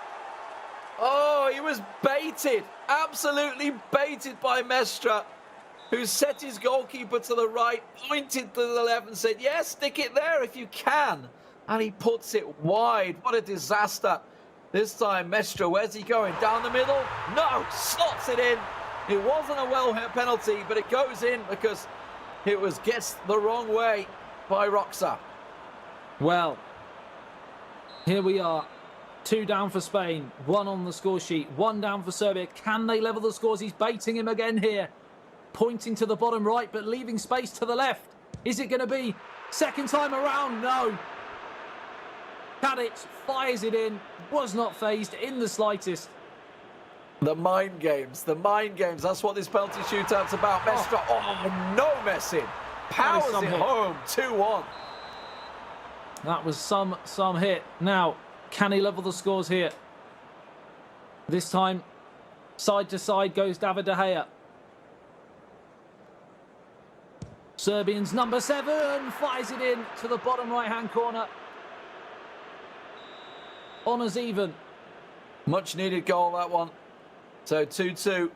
Oh, he was baited. Absolutely baited by Mestre, who set his goalkeeper to the right, pointed to the left and said, yes, stick it there if you can. And he puts it wide. What a disaster. This time, Mestre, where's he going? Down the middle? No, slots it in. It wasn't a well-hit penalty, but it goes in because it was guessed the wrong way by Roxa. Well, here we are. 2 down for Spain, 1 on the score sheet, 1 down for Serbia. Can they level the scores? He's baiting him again here. Pointing to the bottom right, but leaving space to the left. Is it going to be second time around? No. Tadic fires it in, was not phased in the slightest. The mind games, that's what this penalty shootout's about. Mestre, oh, no messing. Powers it home, 2-1. That was some hit. Now, can he level the scores here? This time, side to side goes David De Gea. Serbians number 7 fires it in to the bottom right-hand corner. Honours even. Much needed goal, that one. So 2-2.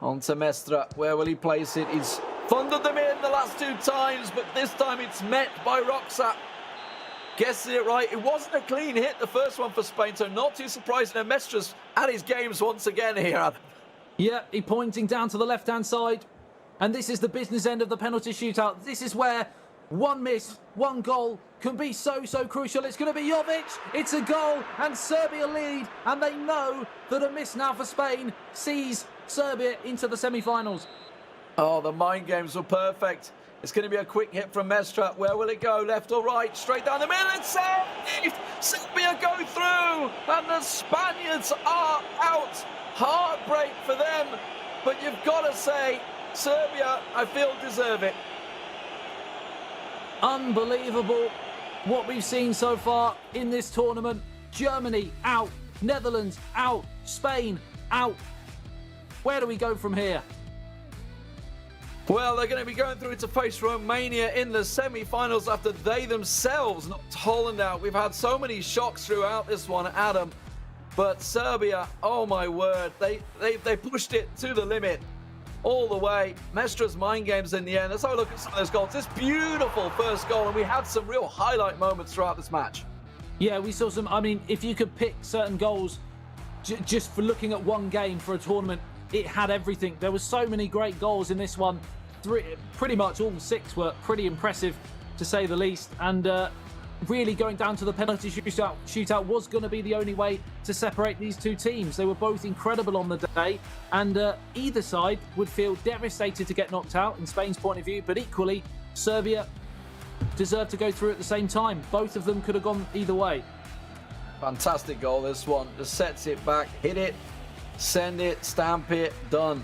On to Mestre. Where will he place it? He's thundered them in the last 2 times, but this time it's met by Roxa. Guessing it right. It wasn't a clean hit, the first one for Spain, so not too surprising. And Mestre's at his games once again here, Adam. Yeah, he's pointing down to the left-hand side. And this is the business end of the penalty shootout. This is where one miss, one goal can be so crucial. It's going to be Jovic. It's a goal and Serbia lead. And they know that a miss now for Spain sees Serbia into the semi-finals. Oh, the mind games were perfect. It's going to be a quick hit from Mestre. Where will it go? Left or right? Straight down the middle. It's saved! Serbia go through, and the Spaniards are out. Heartbreak for them, but you've got to say, Serbia, I feel, deserve it. Unbelievable what we've seen so far in this tournament. Germany out, Netherlands out, Spain out. Where do we go from here? Well, they're going to be going through to face Romania in the semi-finals after they themselves knocked Holland out. We've had so many shocks throughout this one, Adam. But Serbia, oh my word, they pushed it to the limit all the way. Mestre's mind games in the end. Let's have a look at some of those goals. This beautiful first goal, and we had some real highlight moments throughout this match. Yeah, we saw some. I mean, if you could pick certain goals just for looking at one game for a tournament, it had everything. There were so many great goals in this one. Pretty much all 6 were pretty impressive, to say the least. And really going down to the penalty shootout was going to be the only way to separate these two teams. They were both incredible on the day, and either side would feel devastated to get knocked out in Spain's point of view, but equally Serbia deserved to go through at the same time. Both of them could have gone either way. Fantastic goal, this one. Just sets it back, hit it, send it, stamp it, done.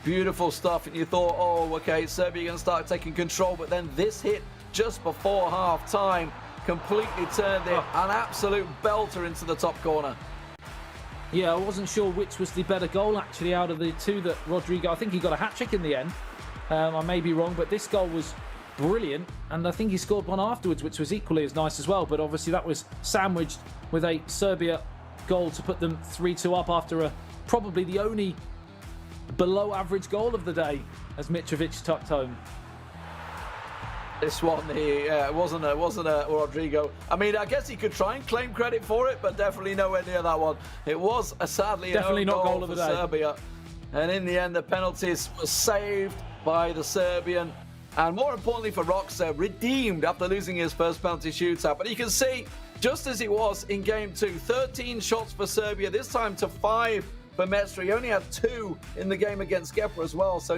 Beautiful stuff. And you thought, oh, okay, Serbia going to start taking control, but then this hit just before half time completely turned it. An absolute belter into the top corner. Yeah, I wasn't sure which was the better goal actually out of the two that Rodrigo, I think he got a hat-trick in the end. I may be wrong, but this goal was brilliant, and I think he scored one afterwards, which was equally as nice as well. But obviously that was sandwiched with a Serbia goal to put them 3-2 up after probably the only below average goal of the day as Mitrovic tucked home. This one here, it wasn't a Rodrigo. I mean, I guess he could try and claim credit for it, but definitely nowhere near that one. It was sadly definitely an own not goal of for the day. Serbia, and in the end, the penalties were saved by the Serbian, and more importantly for Roxa, redeemed after losing his first penalty shootout. But you can see, just as it was in game 2, 13 shots for Serbia, this time to 5 for Mestre. He only had 2 in the game against Gepa as well. So